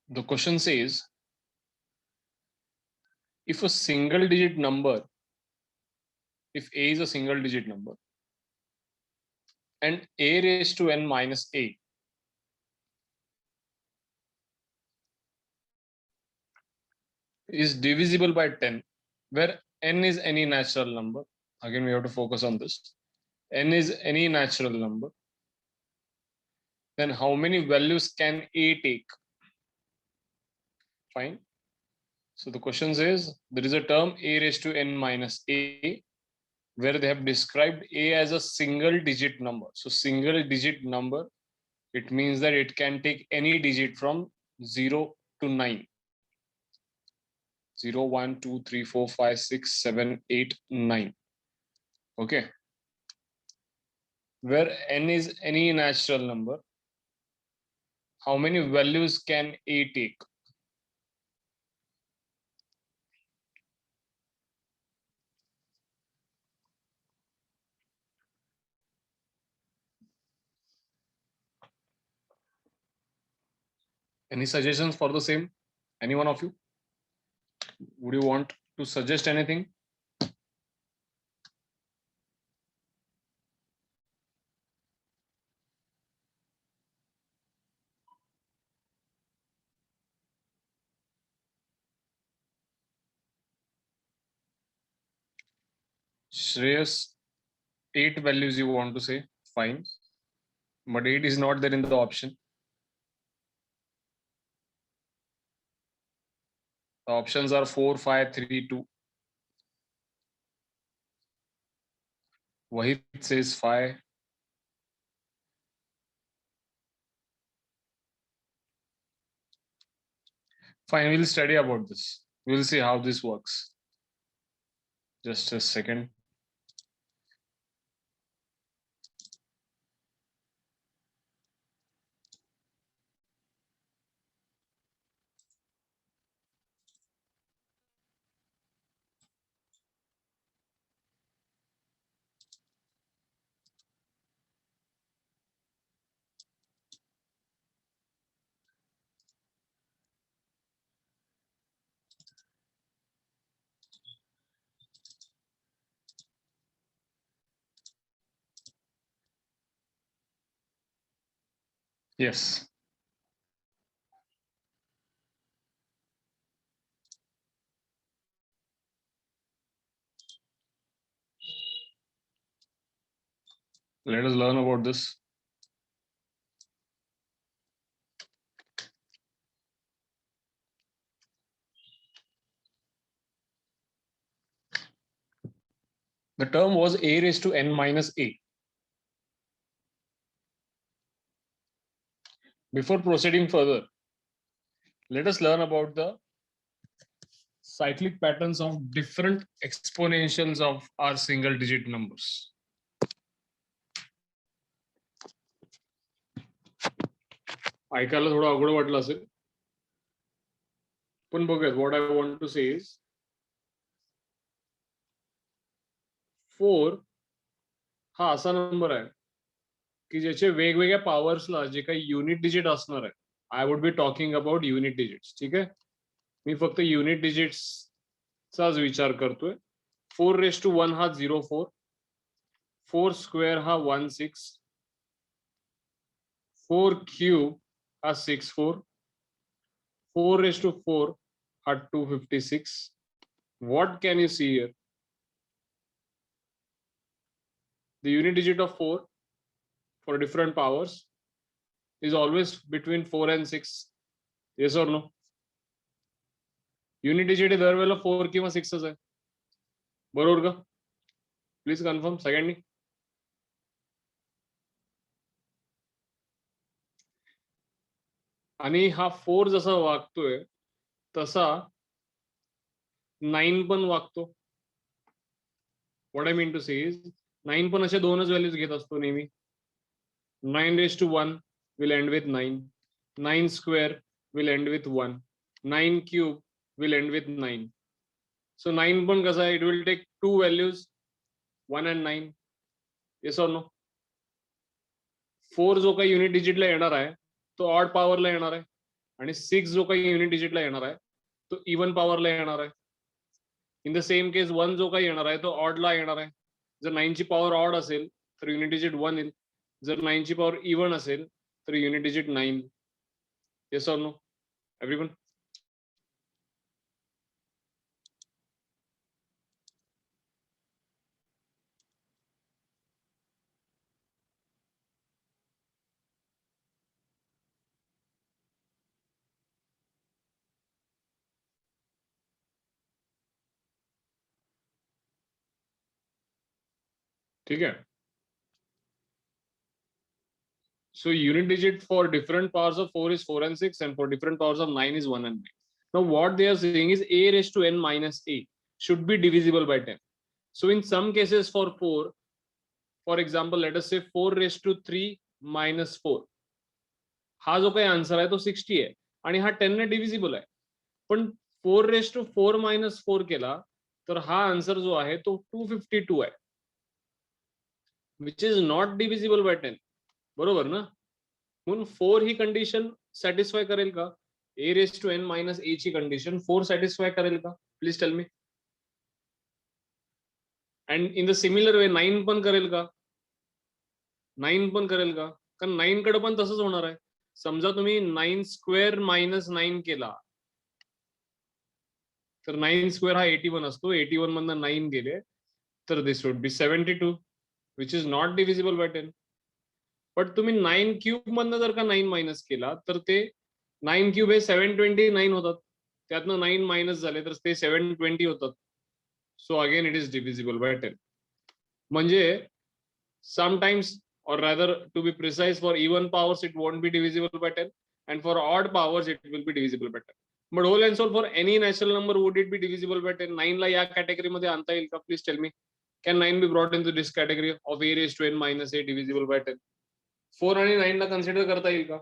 The question says, if a single digit number, if a is a single digit number and a raised to n minus a is divisible by 10, where n is any natural number. Again, we have to focus on this. N is any natural number. Then how many values can a take? Fine. So the question says, there is a term a raised to n minus a, where they have described a as a single digit number. So single digit number, it means that it can take any digit from 0 to 9. 0, 1, 2, 3, 4, 5, 6, 7, 8, 9. Okay. Where n is any natural number, how many values can a take? Any suggestions for the same? Any one of you? Would you want to suggest anything? Shreyas, 8 values you want to say, fine. But 8 is not there in the option. The options are 4, 5, 3, 2. Wahid says 5. Fine, we'll study about this. We'll see how this works. Just a second. Yes. Let us learn about this. The term was a raised to n minus a. Before proceeding further, let us learn about the cyclic patterns of different exponentials of our single digit numbers. ऐकायला थोडं अवघड वाटलं असेल, पण बघूयात. What I want to से is 4 हा असा नंबर आहे की ज्याचे वेगवेगळ्या पॉवर्सला जे काही युनिट डिजिट असणार आहे. I would be talking about unit digits. ठीक आहे, मी फक्त युनिट डिजिट्सचाच विचार करतोय. 4 रेस टू 1 हा 0.4, 4 स्क्वेअर हा 1.6, 4 क्यूब हा 6.4, 4 रेस टू 4 हा 256. What can you see here? The unit digit of 4 for different powers is always between 4 and 6. Yes or no? Unit digit दरवेळेला 4 किंवा 6 आहे. बरोबर का? प्लीज कन्फर्म सगळ्यांनी. आणि हा 4 जसा वागतोय तसा 9 पण वागतो. व्हॉट आय मीन टू से इज 9 पण अशा दोनच व्हॅल्यूज घेत असतो नेहमी. 9 raised to 1 will end with 9. 9 square will end with 1. 9 cube will end with 9. So 9 पण कसा आहे, it will take two values, 1 and 9. Yes or no? 4 जो काही युनिट डिजिटला येणार आहे तो ऑड पॉवरला येणार आहे. आणि 6 जो काही युनिट डिजिटला येणार आहे तो इवन पॉवरला येणार आहे. इन द सेम केस 1 जो काही येणार आहे तो ऑडला येणार आहे. जर 9 ची पॉवर ऑड असेल तर युनिट डिजिट 1 येईल. जर 9 ची पॉवर इवन असेल तर unit digit 9. Yes or no everyone? ठीक है. So unit digit for different powers of 4 is 4 and 6, and for different powers of 9 is 1 and 9. Now what they are saying is a raised to n minus a should be divisible by 10. So in some cases for 4, for example, let us say 4 raised to 3 minus 4. हा जो काही answer आहे तो 60 आहे आणि हा 10 ने divisible आहे. पण 4 raised to 4 minus 4 केला तर हा आन्सर जो आहे तो 252 आहे, which is not divisible by 10. बरोबर ना? म्हणून 4 ही कंडिशन सॅटिस्फाय करेल का? a raised to n minus a ची कंडिशन 4 सॅटिस्फाय करेल का? Please tell me. And in the similar way 9 पण करेल का? 9 पण करेल का? कारण 9 कडे पण तसंच होणार आहे. समजा तुम्ही 9 स्क्वेअर मायनस 9 केला तर 9 स्क्वेअर हा 81 असतो. 81 मधनं 9 गेले तर this would be 72, which is not divisible by 10. पण तुम्ही 9 क्यूब मधनं जर का 9 मायनस केला तर ते 9 क्यूब हे 729 होतात. त्यातनं 9 मायनस झाले तर ते 720 होतात. So again it is divisible by 10. म्हणजे sometimes, or rather to be precise, for even powers it won't be divisible by 10, and for odd powers it will be divisible by 10. But whole and soul for any natural number would it be divisible by 10? 9 ला या category मध्ये आणता येईल का? Please tell me. Can 9 be brought into this category of a raised to n minus a divisible by 10? 4 आणि 9 ला consider करता येईल का?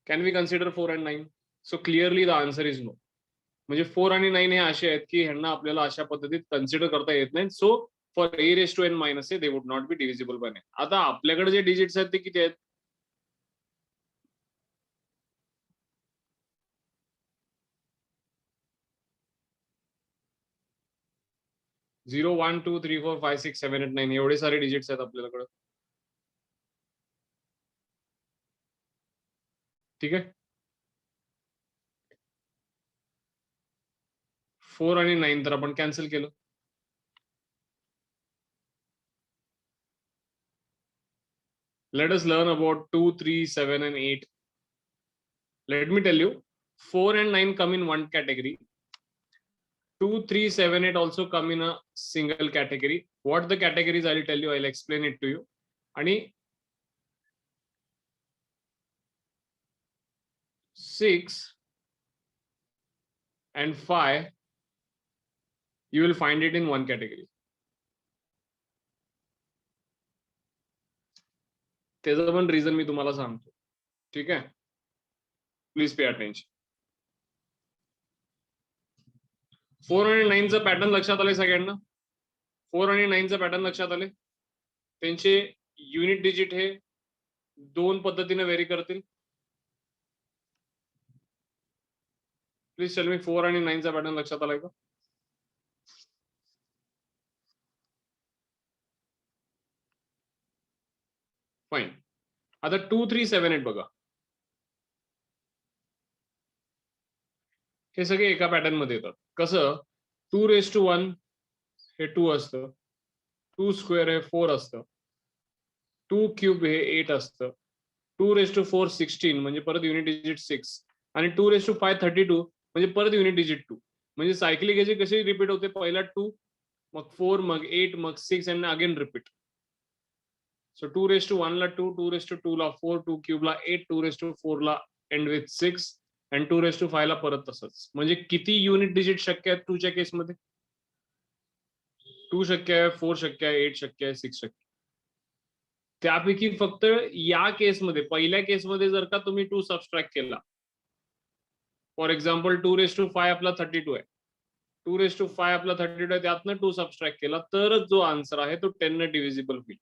Can we consider 4 and 9? So clearly the answer is no. म्हणजे 4 आणि 9 हे असे आहेत की ह्यांना आपल्याला अशा पद्धतीत कन्सिडर करता येत नाही. So for a raised to n minus a they would not be divisible by 9. आता आपल्याकडे जे डिजिट्स आहेत ते किती आहेत? 0 1 2 3 4 5 6 7 8 9 एवढे सारे डिजिट्स आहेत आपल्याकडे. ठीक आहे. 4 आणि 9 तर आपण कॅन्सल केलं. Let us learn about 2 3 7 and 8. Let me tell you, 4 and 9 come in one category. 2 3 7 8 also come in a single category. What the categories I'll tell you, I'll explain it to you. आणि 6 and 5 you will find it in one category. त्याचं पण reason मी तुम्हाला सांगतो. ठीक आहे, please pay attention. 4 आणि 9 चा pattern लक्षात आले सगळ्यांना? 4 आणि 9 चा पॅटर्न लक्षात आले? त्यांचे युनिट डिजिट हे दोन पद्धतीने व्हेरी करतील. प्लीज टेल मी 4 आणि 9 चा पॅटर्न लक्षात आलाय का? फाईन. आता 2 3 7 8 बघा. हे सगळे एका पॅटर्न मध्ये येतात. कसं? 2 raised to 1 हे 2 असतं, 2 स्क्वेअर हे 4 असतं, 2 क्यूब हे 8 असतं, 2 raised to 4 16 म्हणजे परत युनिट डिजिट 6 आणि 2 raised to 5 32 म्हणजे परत युनिट डिजिट 2. म्हणजे सायकलिक याची कशी रिपीट होते? पहिला 2, मग 4, मग 8, मग 6 आणि again repeat. So 2 raised to 1 ला 2, 2 raised to 2 ला 4, 2 क्यूब ला 8, 2 raised to 4 ला एंड विथ 6 आणि 2 raised to 5 ला परत तसंच. म्हणजे किती युनिट डिजिट शक्य आहेत 2 च्या केसमध्ये? 2 शक्य आहे, 4 शक्य आहे, 8 शक्य आहे, 6 शक्य आहे. त्यापैकी फक्त या केसमध्ये, पहिल्या केसमध्ये जर का तुम्ही 2 सबस्ट्रॅक्ट केला, फॉर एक्झाम्पल 2 raised to 5 आपला 32 आहे, 2 raised to 5 आपला 32 आहे, त्यातनं 2 सबस्ट्रॅक्ट केला तरच जो आन्सर आहे तो 10 ने डिव्हिजिबल होईल.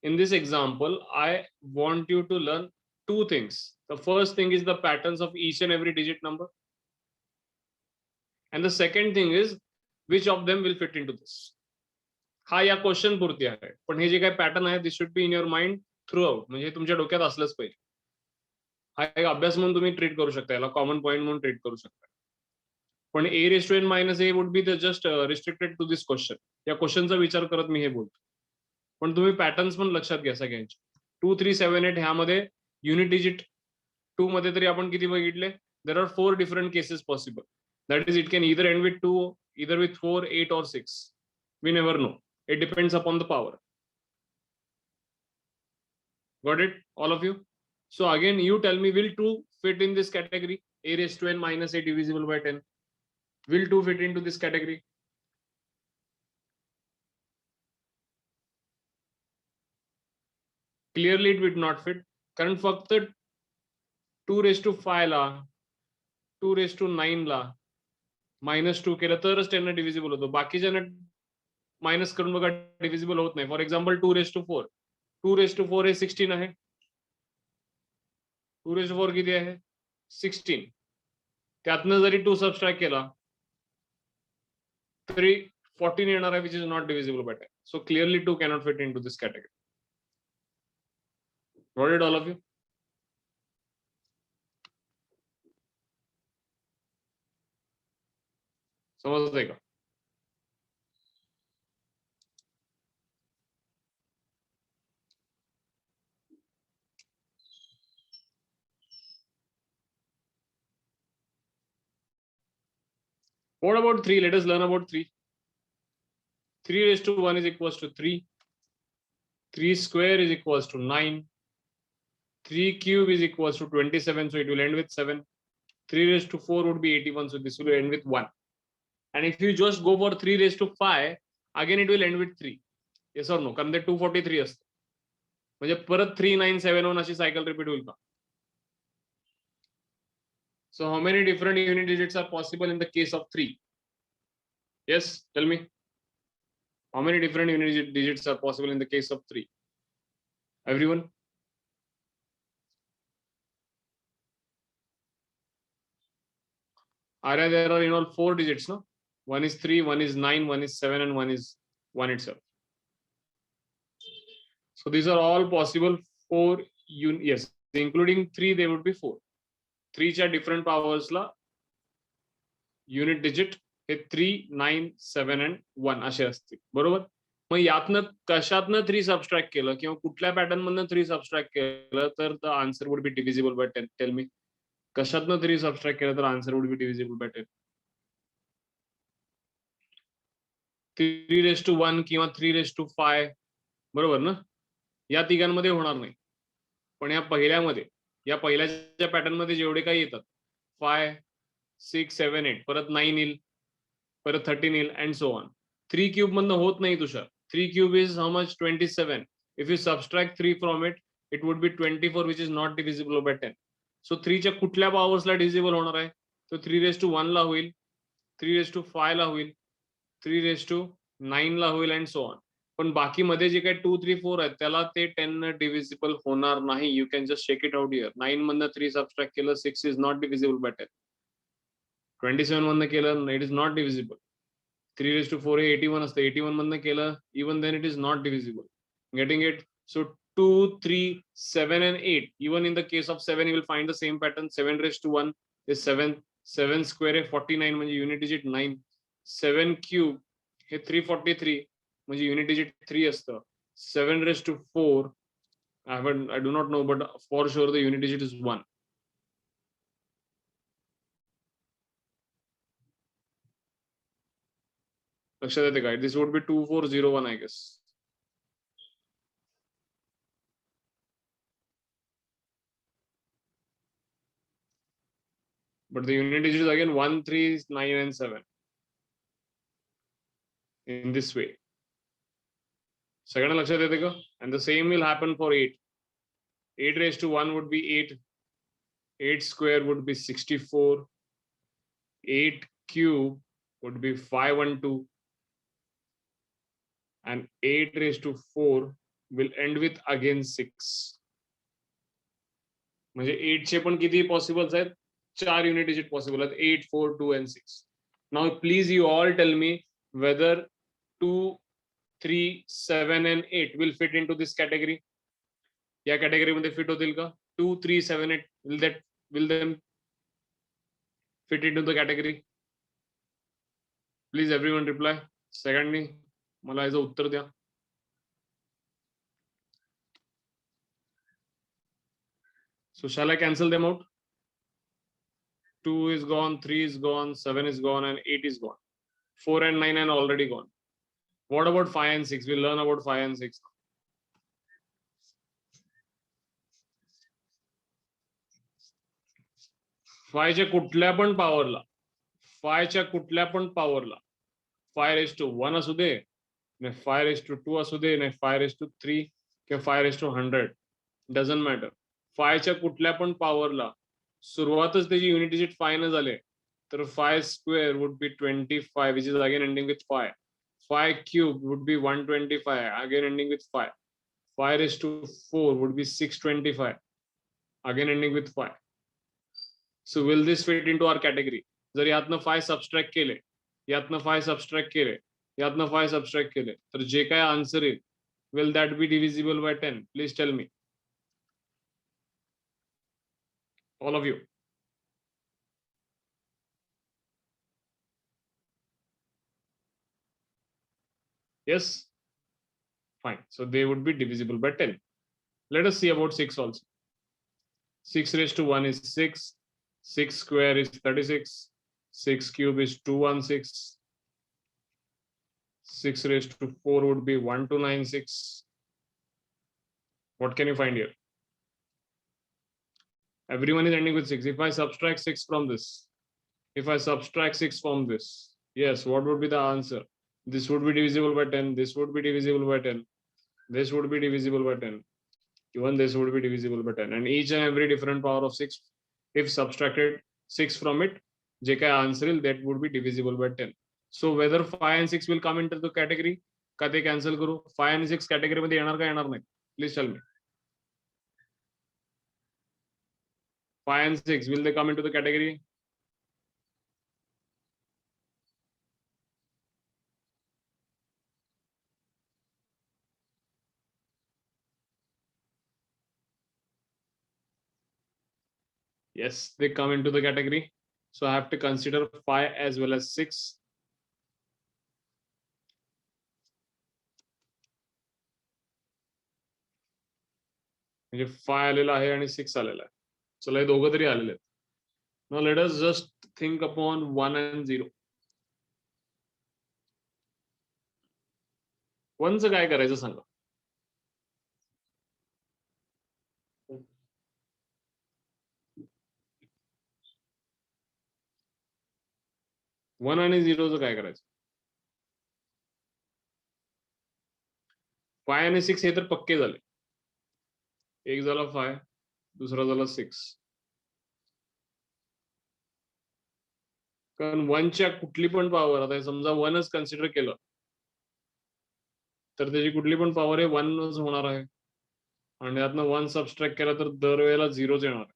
In this example, I want you to learn two things. The first thing is the patterns of each and every digit number. And the second thing is which of them will fit into this. हा या question पुरती आहे, पण हे जे काही pattern आहे this should be in your mind through out, म्हणजे तुमच्या डोक्यात असलंच पाहिजे. हा एक अभ्यास म्हणून तुम्ही ट्रीट करू शकता, याला कॉमन पॉईंट म्हणून ट्रीट करू शकता. पण a⁻n - a would be just restricted to this question. या क्वेश्चनचा विचार करत मी हे बोलतो. पण तुम्ही पॅटर्न्स पण लक्षात घ्या सगळ्यांचे. 2 3 7 8 ह्यामध्ये युनिट डिजिट 2 मध्ये तरी आपण किती बघितले? There are 4 different cases possible. That is it can either end with 2, either with 4, 8 or 6. We never know. It depends upon the power. Got it, all of you? So again, you tell me, will 2 fit in this category? a⁻n - a divisible by 10. Will 2 fit into this category? Clearly it would not fit. कारण फक्त 2⁵ ला 2⁹ ला -2 केलं तरच 10 divisible होतो. बाकीच्या minus करून बघा divisible होत नाही. फॉर एक्झाम्पल 2⁴ 2⁴ हे 16 आहे. 2⁴ किती आहे? 16. त्यातनं जरी 2 सबस्ट्रॅक्ट केला तरी 14 येणार आहे, which is not divisible by 10. So clearly 2 cannot fit into this category. Got it, all of you? समजतंय का? What about 3? Let us learn about 3. 3⁻1 is equals to 3. 3 square is equals to 9. 3 cube is equals to 27, so it will end with 7. 3⁴ would be 81, so this will end with 1. And if you just go for 3⁵, again it will end with 3. Yes or no? कारण ते 243 असतं. म्हणजे परत 3 9 7 1 अशी cycle repeat होईल का? So how many different unit digits are possible in the case of 3? Yes, tell me. How many different unit digits are possible in the case of 3? Everyone? There are in all 4 digits, no? One is 3, one is 9, one is 7, and one is 1 itself. So these are all possible 4 yes, including 3, they would be 4. 3 च्या different powers La unit digit hey 3, 9, 7 and 1 असे असतील. बरोबर? मग यातनं कशातनं 3 subtract केलं किंवा कुठल्या pattern मधनं 3 subtract केलं तर the answer would be divisible by 10. Tell me, कशातनं 3 सबस्ट्रॅक्ट केलं तर answer would be divisible by 10. 3⁻1 किंवा 3⁵, बरोबर ना? या तिघांमध्ये होणार नाही. पण या पहिल्याच्या पॅटर्न मध्ये जेवढे काही येतात 5, 6, 7, 8, परत 9 येईल, परत 13 येईल अँड सो ऑन. 3 क्यूब मधनं होत नाही Tushar. 3 cube is how much? 27. If you subtract 3 from it, it would be 24, which is not divisible by 10. सो 3 च्या कुठल्या पॉवर्सला डिव्हिजिबल होणार आहे? तो 3⁻1 ला होईल, 3⁵ ला होईल, 3⁻9 ला होईल अँड सो ऑन. पण बाकी मध्ये जे काही 2 3 4 आहेत त्याला ते 10 डिव्हिजिबल होणार नाही. You can just check it out here. 9 मधनं 3 सबस्ट्रॅक्ट केलं, 6 इज नॉट डिव्हिजिबल बाय 10. 27 मधनं केलं, इट इज नॉट डिव्हिजिबल. 3⁻4 हे 81 असतं, 81 मधनं केलं, even then it is not divisible. Getting it? So 2, 3, 7 and 8. Even in the case of 7, you will find the same pattern. 7⁻1 is 7. 7 square हे 49 म्हणजे unit digit 9. 7 cube हे 343 म्हणजे unit digit 3 असतं. 7⁻4 I do not know, but for sure the unit digit is 1. लक्षात येते काय? This would be 2401, I guess. But the unit digit is again 1, 3, 9 and 7. In this way. सगळ्यांना लक्षात येते का? And the same will happen for 8. 8⁻1 would be 8. 8 square would be 64. 8 cube would be 512. And 8⁻4 will end with again 6. म्हणजे 8 चे पण किती possibles आहेत? 4 unit digit possible आहेत. 8, 4, 2 and 6. Now please you all tell me whether 2, 3, 7 and 8 will fit into this category. या category मध्ये fit होतील का? 2, 3, 7, 8 will them fit into the category? Please everyone reply. Secondly, मला याचं उत्तर द्या. So shall I cancel them out? 2 is gone, 3 is gone, 7 is gone, and 8 is gone. 4 and 9 are already gone. What about 5 and 6? We'll learn about 5 and 6. 5 च्या कुठल्या पण पॉवरला 5 च्या कुठल्या पण पॉवरला 5 raised to 1 असू दे, नाही 5 raised to 2 असू दे, नाही 5 raised to 3 किंवा 5 raised to 100, डझंट मॅटर. 5 च्या कुठल्या पण पॉवरला सुरुवातच त्याची युनिट डिजिट 5 ने झाले, तर 5 square would be 25, which is again ending with 5. 5 cube would be 125, again ending with 5. 5 raised to 4 would be 625, again ending with 5. So will this fit into our category? जर यातनं 5 सबट्रॅक्ट केले, यातनं 5 subtract केले, यातनं 5 subtract केले, तर जे काय answer येईल, will that be divisible by 10? Please tell me. All of you. Yes? Fine. So they would be divisible by 10. Let us see about 6 also. 6 raised to 1 is 6. 6 square is 36. 6 cube is 216. 6 raised to 4 would be 1296. What can you find here? Everyone is ending with 6. If I subtract 6 from this, yes, what would be the answer? This would be divisible by 10. This would be divisible by 10. This would be divisible by 10. Even this would be divisible by 10. And each and every different power of 6, if subtracted 6 from it, जे काय answer will, that would be divisible by 10. So whether 5 and 6 will come into the category, का ते cancel करू? 5 and 6 category मध्ये येणार का येणार नाही? Please tell me. 5 and 6, will they come into the category? Yes, they come into the category. So I have to consider 5 as well as 6. म्हणजे 5 आलेला आहे आणि 6 आलेला आहे. चला हे दोघं तरी आलेले आहेत. Now let us just think upon 1 and 0. 1 चं काय करायचं सांगा. वन आणि 0चं काय करायचं? 5 आणि 6 हे तर पक्के झाले. एक झाला 5, दुसरा झाला 6. कारण 1च्या कुठली पण पॉवर, आता समजा 1च कन्सिडर केलं, तर त्याची कुठली पण पॉवर आहे 1च होणार आहे. आणि यातनं 1 सबट्रॅक्ट केला तर दरवेळेला 0च येणार आहे.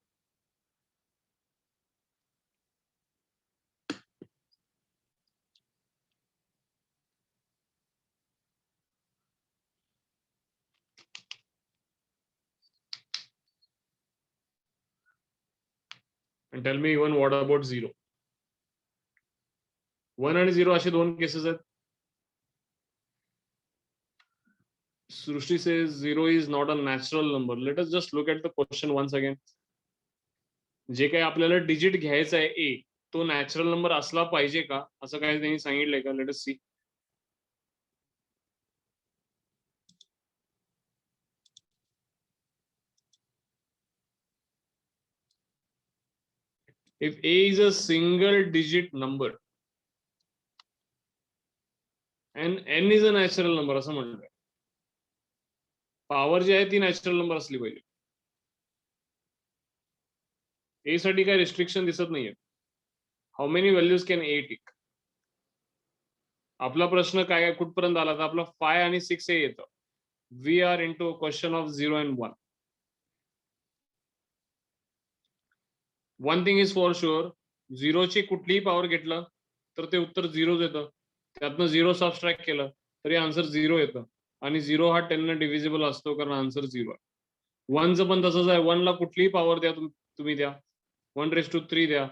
And tell me even what about 0? 1 आणि 0 असे दोन केसेस आहेत. Srushti says 0 is not a natural number. Let us just look at the question once again. जे काही आपल्याला डिजिट घ्यायचं आहे ए, तो नॅचरल नंबर असला पाहिजे का, असं काही त्यांनी सांगितलंय का? Let us see. If a is a single digit number and n is a natural number, असं म्हणतोय, पॉवर जी आहे ती नॅचरल नंबर असली पाहिजे. ए साठी काय रिस्ट्रिक्शन दिसत नाहीये. How many values can a take? आपला प्रश्न काय कुठपर्यंत आला तर आपला 5 आणि 6 हे येतं. We are into question of 0 and 1. One thing is for sure, झिरोची कुठलीही पॉवर घेतलं तर ते उत्तर झिरोच येतं. त्यातनं झिरो सबस्ट्रॅक्ट केलं तरी आन्सर झिरो येतं. आणि झिरो हा 10 ने डिव्हिजिबल असतो कारण आन्सर झिरो आहे. वनचं पण तसंच आहे. वनला कुठलीही पॉवर द्या तुम्ही द्या, 1/3 द्या,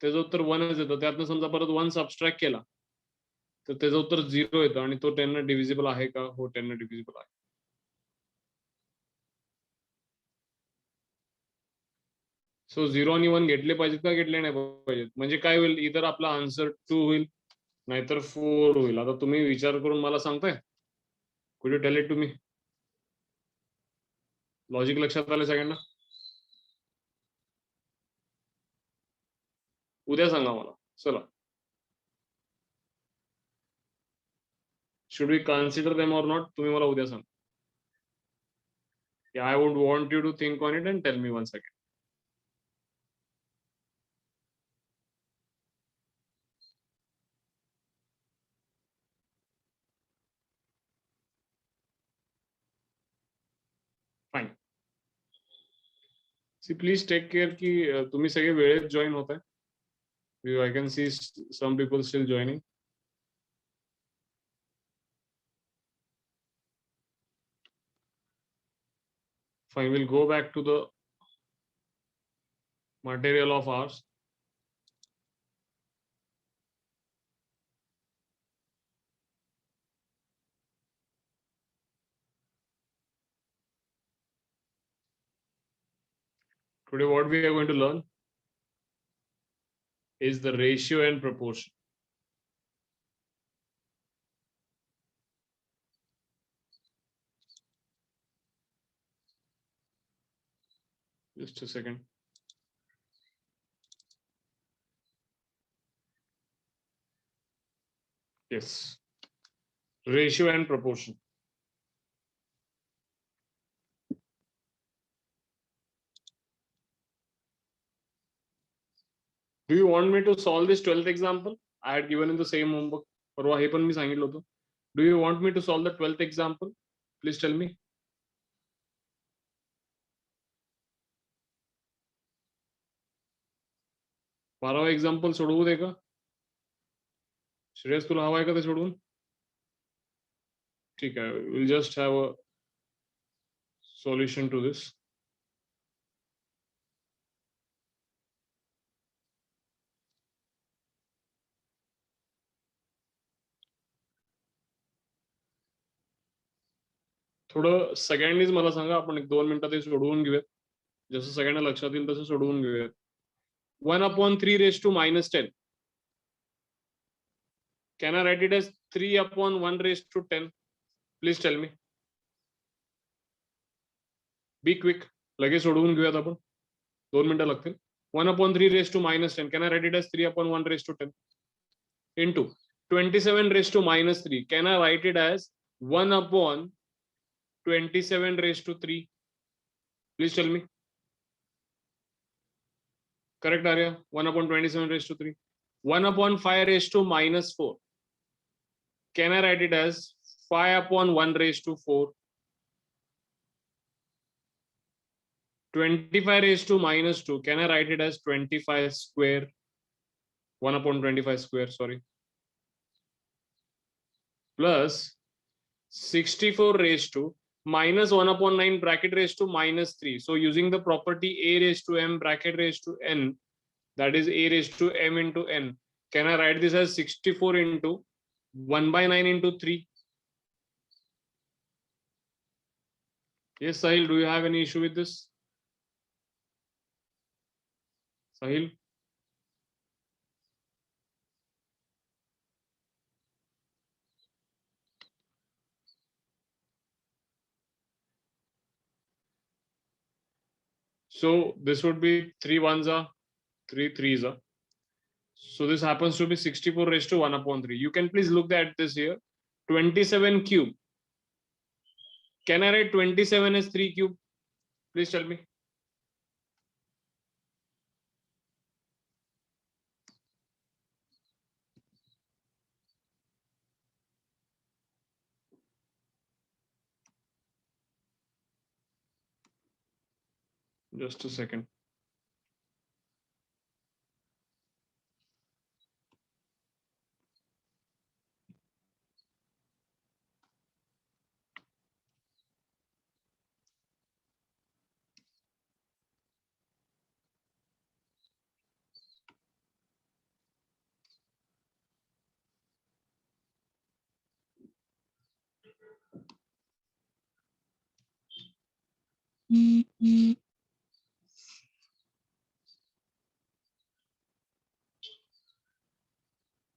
त्याचं उत्तर वनच येतं. त्यातनं समजा परत वन सबस्ट्रॅक्ट केला तर त्याचं उत्तर झिरो येतं. आणि तो 10 ने डिव्हिजिबल आहे का? हो, 10 ने डिव्हिजिबल आहे. सो 0 आणि 1 घेतले पाहिजेत का घेतले नाही पाहिजेत? म्हणजे काय होईल, इतर आपला आन्सर 2 होईल नाहीतर 4 होईल. आता तुम्ही विचार करून मला सांगताय? Could you tell it to me? Logic लक्षात आलं सगळ्यांना? उद्या सांगा मला. चला. Should we consider them or not? तुम्ही मला उद्या सांगा. I would want you to think on it and tell me once again. Fine. See please take care की तुम्ही सगळे वेळेत जॉईन होताय. I can see some people still joining. Fine, we'll go back to the material of ours. Today what we are going to learn is the ratio and proportion. Just a second. Yes. Ratio and proportion. Do you want me to solve this 12th example? I had given in the same homework. परवा हे पण मी सांगितलं होतं. Do you want me to solve the 12th example? Please tell me. 12वा example सोडवू दे का? श्रेयस तुला हवाय का ते सोडवून? ठीक आहे. We'll just have a solution to this. थोडं सगळ्यांनीच मला सांगा, आपण 1-2 मिनिटात हे सोडवून घेऊयात. जसं सगळ्यांना लक्षात येईल तसं सोडवून घेऊयात. 1/3 raised to -10. Can I write it as 3/1 raised to 10? Please tell me. Be quick. लगेच सोडवून घेऊयात आपण. 2 मिनिटं लागतील. 1/3 raised to -10. Can I write it as 3/1 raised to 10? Into 27 raised to -3. Can I write it as 1/27 raised to 3? Please tell me. Correct, Arya? 1/27 raised to 3. 1/5 raised to -4. Can I write it as 5/1 raised to 4? 25 raised to -2. Can I write it as 25 square? 1/25 square, sorry. Plus 64 raised to -1/9 bracket raised to -3. So using the property a raised to m bracket raised to n, that is a raised to m into n. Can I write this as 64 into 1/9 into 3? Yes, Sahil, do you have any issue with this? Sahil? So this would be 3 ones are 3 threes are. So this happens to be 64 raised to 1/3. You can please look at this here. 27 cube. Can I write 27 as 3 cube? Please tell me. Just a second.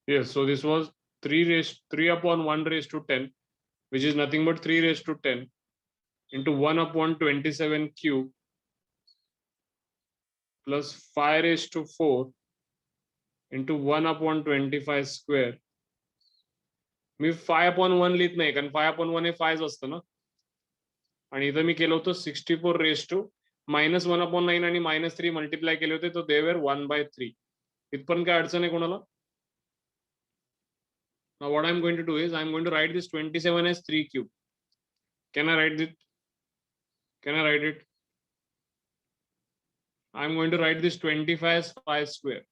Yes, so this was 3 upon 1 raised to 10, which is nothing but 3 raised to 10 into 1 upon 27 cube plus 5 raised to 4 into 1 upon 25 square. Me 5 upon 1 लिहित नाही, कारण 5 upon 1 हे 5 असतं ना. आणि इथं मी केलं होतं 64 raised to -1 upon 9 आणि -3 मल्टिप्लाय केले होते, तर दे वर 1/3. इथपर्यंत काय अडचण आहे कोणाला? Now what I'm going to do is I'm going to write this 27 as 3 cube. Can I write it? Can I write it? I'm going to write this 25 as 5 square.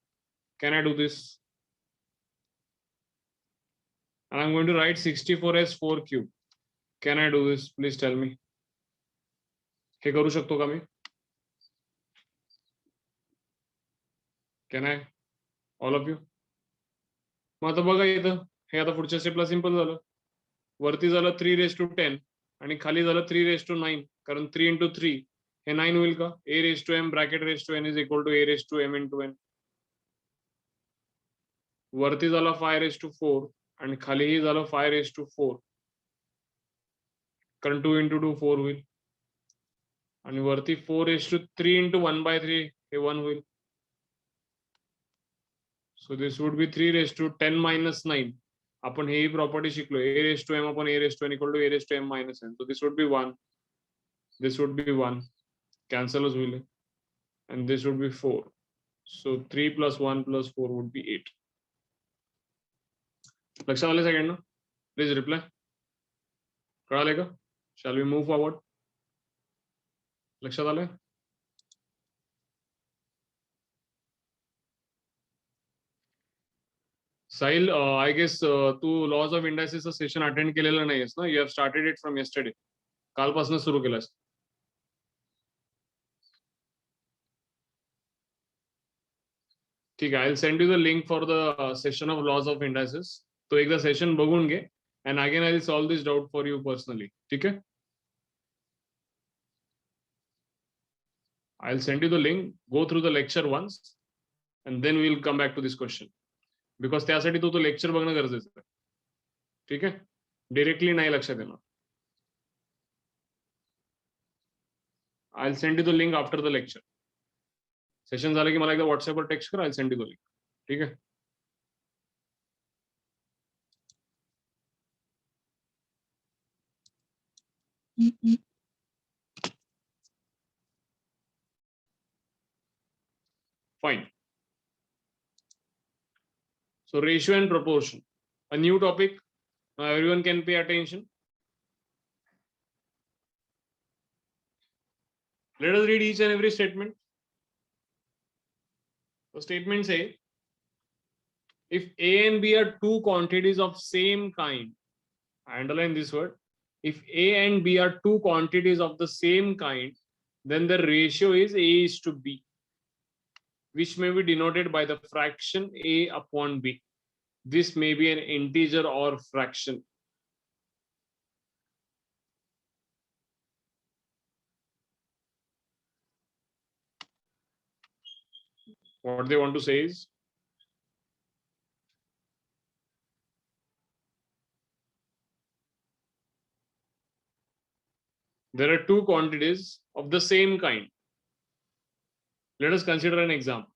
Can I do this? And I'm going to write 64 as 4 cube. Can I do this? Please tell me. हे करू शकतो का मी? Can I? All of you? मग आता बघा इथं हे आता पुढच्या स्टेपला simple झालं. वरती झालं 3 raised to 10 आणि खाली झालं 3 raised to 9, कारण 3 into 3 हे 9 होईल का? A raised to m bracket raised to n is equal to A raised to m into n. वरती झाला 5 raised to 4 आणि खालीही झालं 5 raised to 4, कारण 2 into 2 4 होईल. आणि वरती 4 raised to 3 into 1/3 हे 1 होईल. So this would be 3 raised to 10 minus 9. आपण ही प्रॉपर्टी शिकलो, A raised to m upon A raised to n equal to A raised to m minus n. So this would be 1. This would be 1. Cancel as will. And this would be 4. So 3 plus 1 plus 4 would be 8. लक्षात आलं सगळ्यांना? Please reply. कळाले का? Shall we move forward? लक्षात आलंय? साहिल, I guess तू laws of इंडायसिसचं session attend केलेलं नाहीयेस ना? You have started it from yesterday. कालपासून सुरू केलास. ठीक आहे, I'll send you the link for the session of laws of indices. तो एकदा सेशन बघून घे and again I'll solve this doubt for you personally. ठीक आहे? I'll send you the link, go through the lecture once and then we'll come back to this question. Because त्यासाठी तो lecture बघणं गरजेचं आहे. ठीक आहे? डायरेक्टली नाही लक्षात येणार. I'll send you the link after the lecture. Session झालं की मला एकदा व्हॉट्सअपवर टेक्स्ट कर, I'll send you the link. ठीक आहे? Fine. So ratio and proportion, a new topic. Now everyone can pay attention. Let us read each and every statement. The statement say, if A and B are two quantities of same kind, I underline this word, if A and B are two quantities of the same kind, then the ratio is A is to B, which may be denoted by the fraction A upon B. This may be an integer or fraction. What they want to say is, there are two quantities of the same kind. Let us consider an example.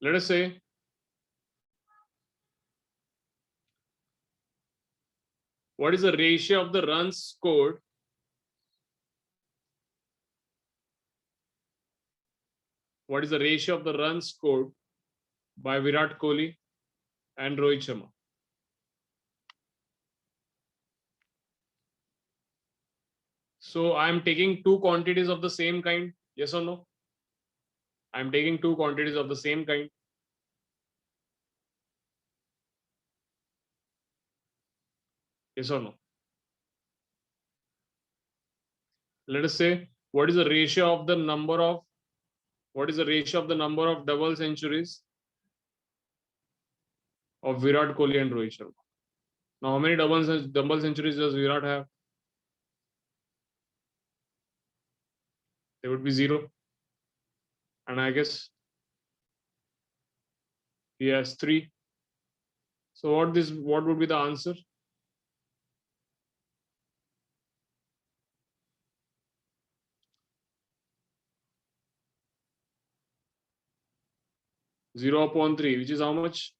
Let us say what is the ratio of the runs scored by Virat Kohli and Rohit Sharma? So I am taking two quantities of the same kind, yes or no? I am taking two quantities of the same kind. Yes or no? Let us say what is the ratio of the number of double centuries of Virat Kohli and Rohit Sharma. Now, how many double centuries does Virat have? There would be 0. And I guess he has 3. So what would be the answer? Zero upon 3, which is how much?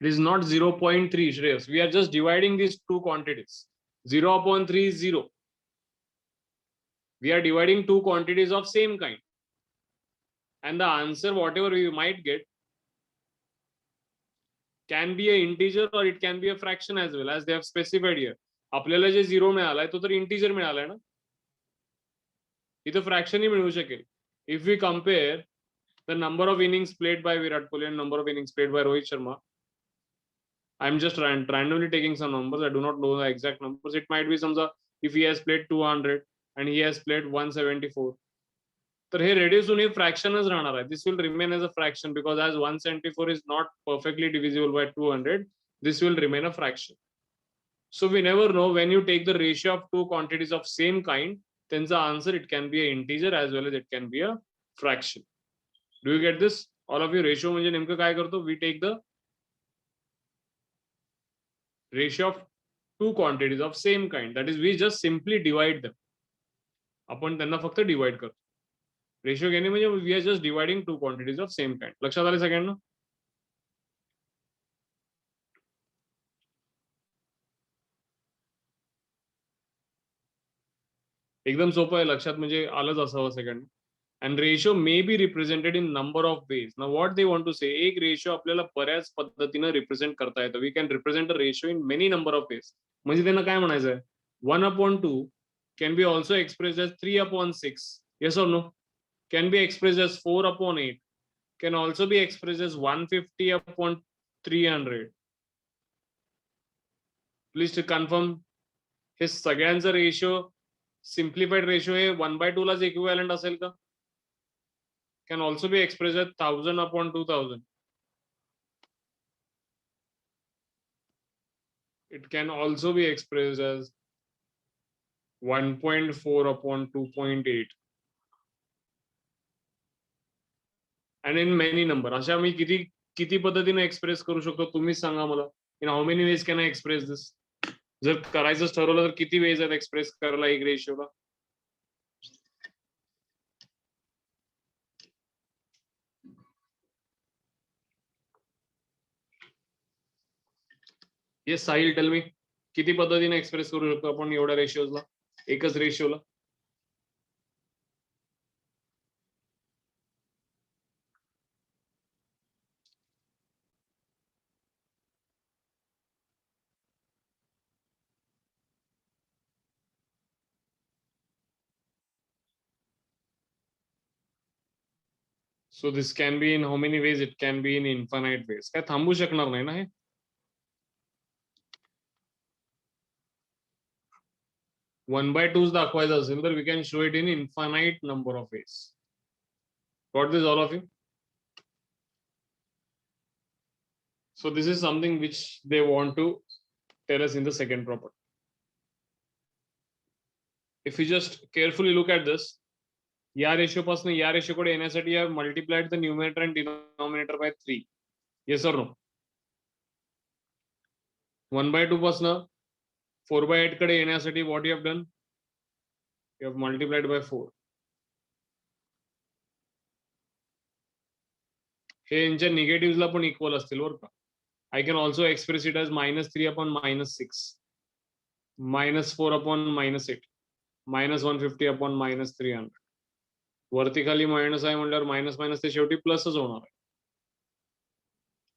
It is not 0.3, Shreyas. We are just dividing these two quantities. 0 upon 3 is 0. We are dividing two quantities of same kind. And the answer, whatever we might get, can be an integer or it can be a fraction as well, as they have specified here. आपल्याला जे 0 मिळालाय तो तर integer मिळालाय ना, इथं fraction ही मिळू शकेल. If we compare the number of innings played by Virat Kohli and number of innings played by Rohit Sharma, I'm just randomly taking some numbers. I do not know the exact numbers. It might be some, if he has played 200 and he has played 174. तर हे reduce होऊन हे fractionच राहणार आहे. This will remain as a fraction because as 174 is not perfectly divisible by 200, this will remain a fraction. So we never know when you take the ratio of two quantities of same kind, then the answer, it can be an integer as well as it can be a fraction. Do you get this? All of you, ratio म्हणजे नेमकं काय करतो? We take the ratio of two quantities of same kind. That is, we just simply divide them. आपण त्यांना फक्त divide करतो. Ratio घेणे म्हणजे we are just dividing two quantities of same kind. लक्षात आले सगळ्यांना? एकदम सोपं आहे, लक्षात म्हणजे आलंच असावं सगळ्यांना. And ratio may be represented in number of ways. Now what they want to say, एक ratio आपल्याला बऱ्याच पद्धतीने represent करता येतं. We can represent a ratio in many number of ways. म्हणजे त्यांना काय म्हणायचं आहे? 1/2 can be also expressed as 3/6. Yes or no? Can be expressed as 4/8. Can also be expressed as 150/300. Please to confirm, हे सगळ्यांचा ratio simplified ratio हे 1/2 लाच equivalent असेल का? Can also be expressed as 1000/2000. It can also be expressed as 1.4/2.8. And in many number. अशा मी किती पद्धतीने express करू शकतो तुम्हीच सांगा मला. In how many ways can I express this? जर करायचं ठरवलं तर किती वेज आहेत एक्सप्रेस करायला एक रेशियोला? येस साहिल, टेल मी, किती पद्धतीने एक्सप्रेस करू शकतो आपण एवढ्या रेशियोजला, एकच रेशियोला? So this can be in how many ways? It can be in infinite ways. काय थांबू शकणार नाही ना हे? 1/2 दाखवायचं असेल तर we can show it in infinite number of ways. Got this, all of you? So this is something which they want to tell us in the second property. If you just carefully look at this, या ratio पासून या ratio कडे येण्यासाठी I have multiplied the numerator and denominator by 3. Yes or no? 1/2 पासून 4/8 कडे येण्यासाठी what you have done? You have multiplied by 4. हे यांच्या निगेटिव्हला पण इक्वल असतील बरं का. I can also express it as -3/-6, -4/-8, -150/-300. वरती खाली मायनस आहे म्हणल्यावर मायनस मायनस ते शेवटी प्लसच होणार आहे.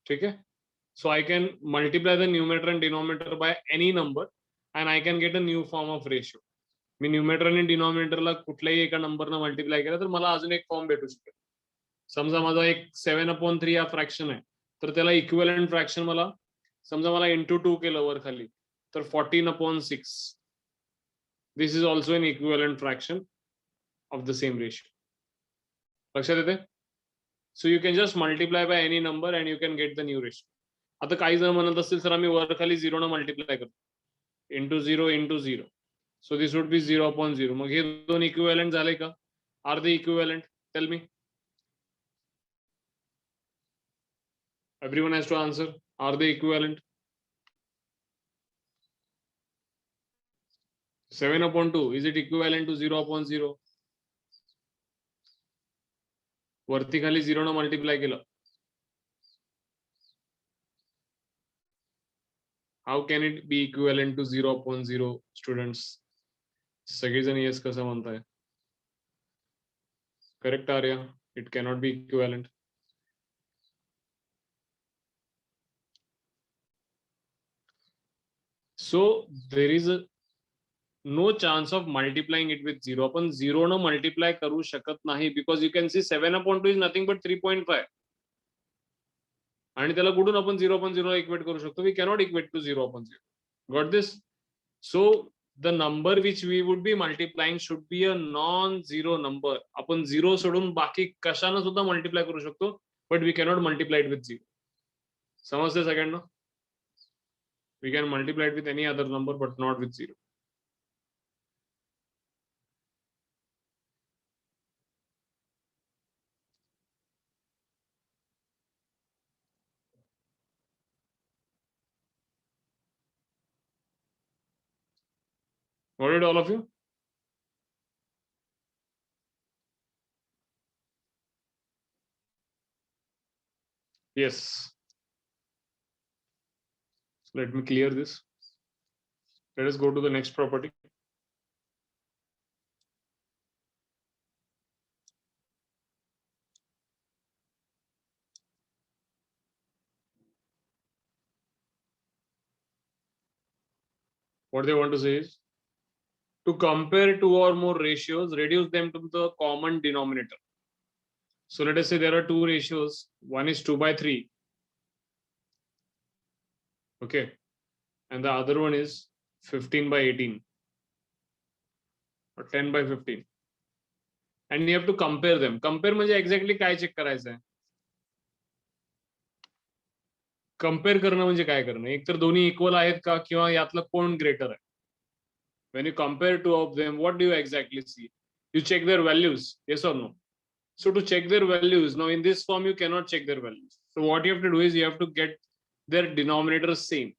ठीक आहे. So I can multiply the numerator and denominator by any number and I can get a new form of ratio. Me numerator आणि डिनॉमिनेटरला कुठल्याही एका नंबरनं मल्टिप्लाय केलं तर मला अजून एक फॉर्म भेटू शकेल. समजा माझा एक 7/3 हा फ्रॅक्शन आहे तर त्याला इक्विव्हॅलंट फ्रॅक्शन मला समजा मला इंटू 2 केलं वर खाली तर 14/6. This is also an equivalent fraction of the same ratio. लक्षात येते? So you can just multiply by any number and you can get the new ratio. आता काही जण म्हणत असतील सर आम्ही वर खाली 0 न मल्टिप्लाय करतो into 0 into 0. So this would be 0/0. मग हे दोन इक्विव्हॅलंट झाले का? Are they equivalent? Tell me. Everyone has to answer. Are they equivalent? 7/2. Is it equivalent to 0/0? वरती खाली 0 न मल्टिप्लाय केलं. How can it be equivalent to 0/0, students? सगळेजण yes कसं म्हणताय? Correct, Arya. It cannot be equivalent. So there is no chance of multiplying it with 0. आपण 0 न multiply करू शकत नाही because you can see 7/2 is nothing but 3.5. आणि त्याला कुठून आपण 0/0 इक्वेट करू शकतो? We cannot equate to 0/0. Got this? So the number which we would be multiplying should be a non-zero number. आपण 0 सोडून बाकी कशाने सुद्धा मल्टिप्लाय करू शकतो, but we cannot multiply it with 0. समजते सगळ्यांना? We can multiply it with any other number but not with 0. Got it, all of you? Yes. Let me clear this. Let us go to the next property. What they want to say is to compare two or more ratios, reduce them to the common denominator. So let us say there are two ratios. One is 2/3. Okay. And the other one is 15/18 or 10/15. And you have to compare them. Compare म्हणजे exactly काय check करायचं आहे? Compare करणं म्हणजे काय करणं? एक तर दोन्ही इक्वल आहेत का किंवा यातलं कोण ग्रेटर आहे? When you compare two of them, what do you exactly see? You check their values, yes or no? So to check their values, now in this form you cannot check their values. So what you have to do is you have to get their denominators same.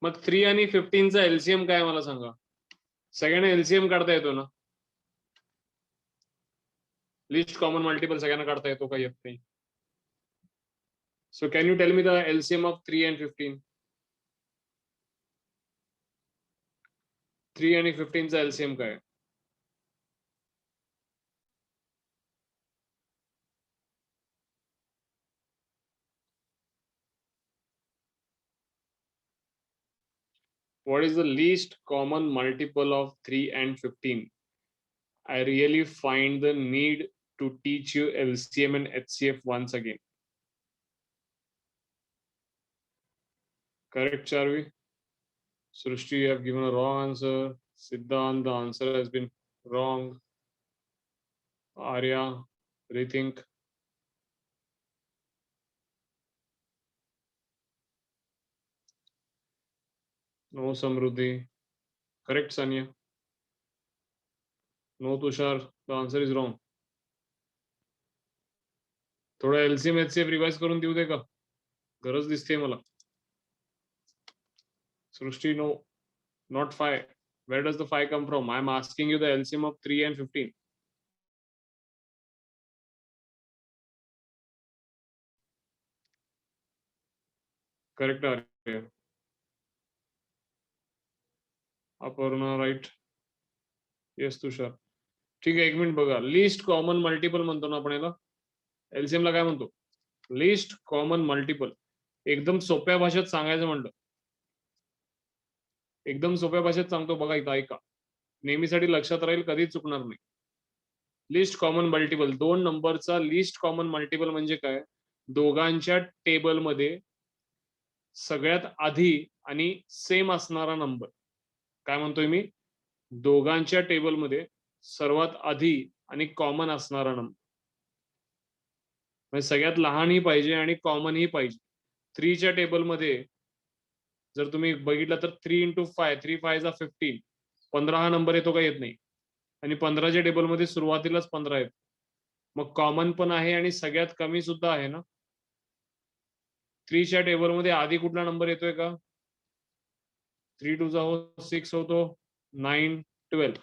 मग 3 आणि 15 चा LCM काय मला सांगा? सगळ्यांना LCM काढता येतो ना? List common multiple सगळ्यांना काढता येतो का? येत नाही. So can you tell me the LCM of 3 and 15? 3 आणि 15 चा LCM काय आहे? What is the least common multiple of 3 and 15? I really find the need to teach you LCM and HCF once again. Correct, Charvi? Srushti, you have given a wrong answer. Siddhant, the answer has been wrong. Arya, rethink. No, Samruddhi. Correct, Sanya. No, Tushar, the answer is wrong. थोड़ा LCM HCF revise करून देऊ दे का? गरज दिसते मला. Srushti, no, not 5. Where does the 5 come from? I'm asking you the LCM of 3 and 15. Correct, Arya. Aparna, right? Yes, Tushar. ठीक आहे, एक मिनिट बघा. लिस्ट कॉमन मल्टिपल म्हणतो ना आपण याला. LCM ला काय म्हणतो? List common multiple. एकदम सोप्या भाषेत सांगायचं म्हणलं, एकदम सोप्या भाषेत सांगतो बघा, इथं ऐका. नेहमीसाठी लक्षात राहील, कधीच चुकणार नाही. लिस्ट कॉमन मल्टिपल, दोन नंबरचा लिस्ट कॉमन मल्टिपल म्हणजे काय? दोघांच्या टेबलमध्ये सगळ्यात आधी आणि सेम असणारा नंबर. काय म्हणतोय मी? दोघांच्या टेबलमध्ये सर्वात आधी आणि कॉमन असणारा नंबर. म्हणजे सगळ्यात लहानही पाहिजे आणि कॉमनही पाहिजे. 3च्या टेबलमध्ये जर तुम्ही बघितलं तर 3 into 5, 3 5 जा 15. 15 हा नंबर येतो का? येत नाही. आणि 15च्या टेबलमध्ये सुरुवातीलाच 15 येतो. मग कॉमन पण आहे आणि सगळ्यात कमी सुद्धा आहे ना. 3च्या टेबलमध्ये आधी कुठला नंबर येतोय का? 3 2 जा 6 होतो. 9 12.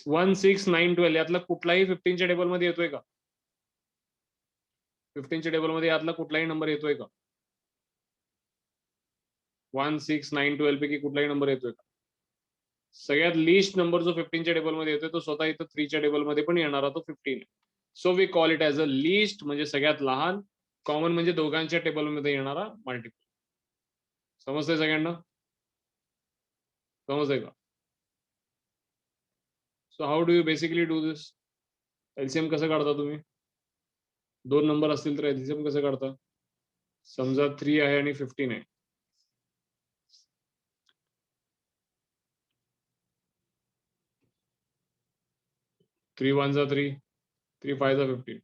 1 6 9 12 यातला कुठलाही 15च्या टेबलमध्ये येतोय का? 15च्या टेबलमध्ये यातला कुठलाही नंबर येतोय का? 1 6 9 12 पैकी कुठलाही नंबर येतोय का? सगळ्यात लिस्ट नंबर जो 15च्या टेबलमध्ये येतोय तो स्वतः इथं 3च्या टेबलमध्ये पण येणारा तो 15. So we call it as a list, म्हणजे सगळ्यात लहान. कॉमन म्हणजे दोघांच्या टेबलमध्ये येणारा मल्टिपल. समजतंय सगळ्यांना? समजतंय का? So how do you basically do this? LCM कसं काढता तुम्ही? 2 नंबर असतील तर एलसीएम कसं काढता? समजा 3 आहे आणि 15 आहे. 3 1 जा 3, 3 5 जा 15.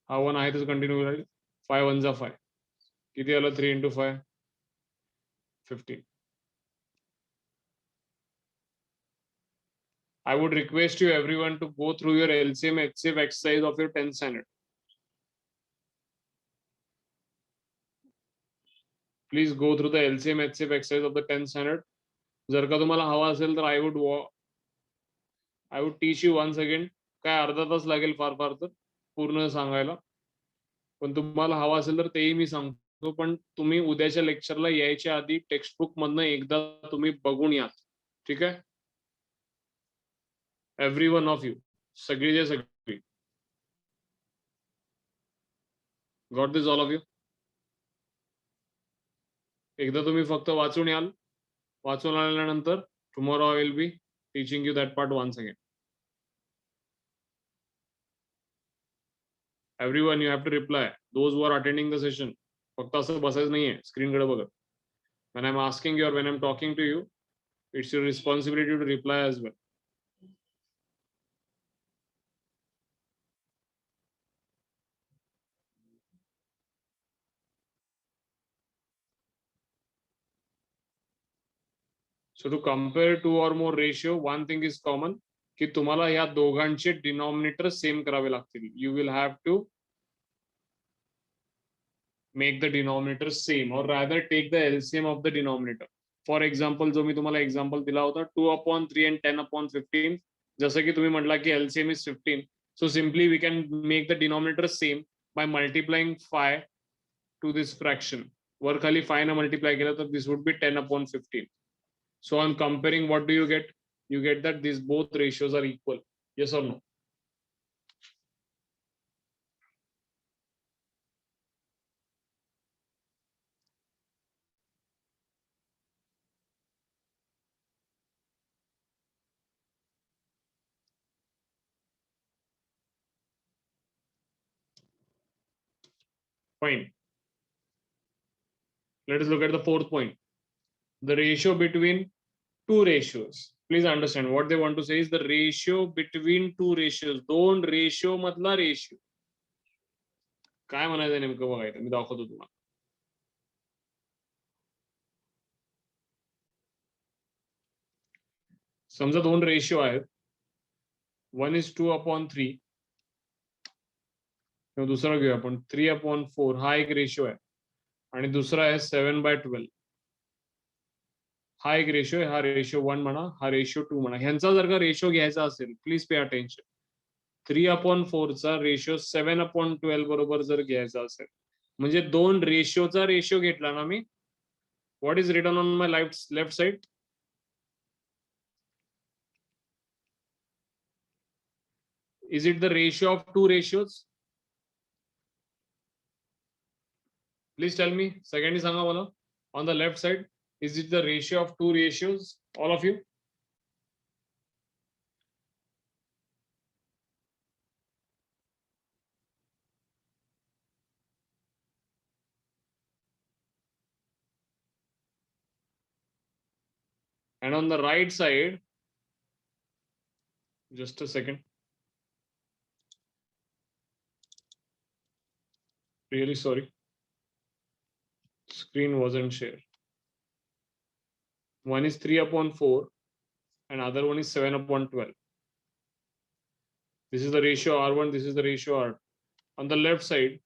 हा 1 आहे तसं कंटिन्यू राहील. 5 1 जा 5. किती आलं? 3 into 5 15. I would request you everyone to go through your LCM HCF exercise of your 10th standard. Please go through the LCM HCF exercise of the 10th standard. जर का तुम्हाला हवा असेल तर I would teach you once again. काय अर्धा तास लागेल फार फार तर पूर्ण सांगायला. पण तुम्हाला हवा असेल तर तेही मी सांगतो. पण तुम्ही उद्याच्या लेक्चरला यायच्या आधी टेक्स्टबुक मधनं एकदा तुम्ही बघून या. ठीक आहे? एव्हरी वन ऑफ यू, सगळीचे सगळी. Got this all of you? एकदा तुम्ही फक्त वाचून याल. वाचून आल्यानंतर tomorrow I will be teaching you that part once again. Everyone, you have to reply. Those who are attending the session. फक्त असं बसायचं नाहीये स्क्रीनकडे बघत. When I'm asking you or when I'm talking to you, it's your responsibility to reply as well. So to compare two or more ratio, one thing is common, की तुम्हाला या दोघांचे denominator same करावे लागतील. You will have to make the denominator same, or rather take the LCM of the denominator. For example, जो मी तुम्हाला example दिला होता 2/3 and 10/15. जसं की तुम्ही म्हटला की LCM is 15. So simply we can make the denominator same by multiplying 5 to this fraction. वर खाली 5 ने multiply केलं तर this would be 10/15. So on comparing, what do you get? You get that these both ratios are equal. Yes or no? Fine. Let us look at the fourth point. The ratio between two ratios. Please understand what they want to say is the ratio between two ratios. दोन ratio मधला ratio. काय म्हणायचं नेमकं बघायचं, मी दाखवतो तुम्हाला. समजा दोन रेशियो आहेत. 1:2/3. दुसरा घेऊया आपण 3/4. हा एक रेशियो आहे. आणि दुसरा आहे 7/12. हा एक रेशियो आहे. हा रेशियो 1 म्हणा, हा रेशियो 2 म्हणा. ह्यांचा जर का रेशियो घ्यायचा असेल, प्लीज पे अटेन्शन. 3/4 चा रेशियो 7/12 बरोबर जर घ्यायचा असेल, म्हणजे दोन रेशियोचा रेशियो घेतला ना मी. What is written on my left side? Is it the ratio of two ratios? Please tell me. Secondly, सांगा मला. On the left side, is it the ratio of two ratios? All of you? And on the right side, just a second. Really sorry. Screen wasn't shared. One is 3/4 and other one is 7/12. This is the ratio R1, this is the ratio R. On the left side,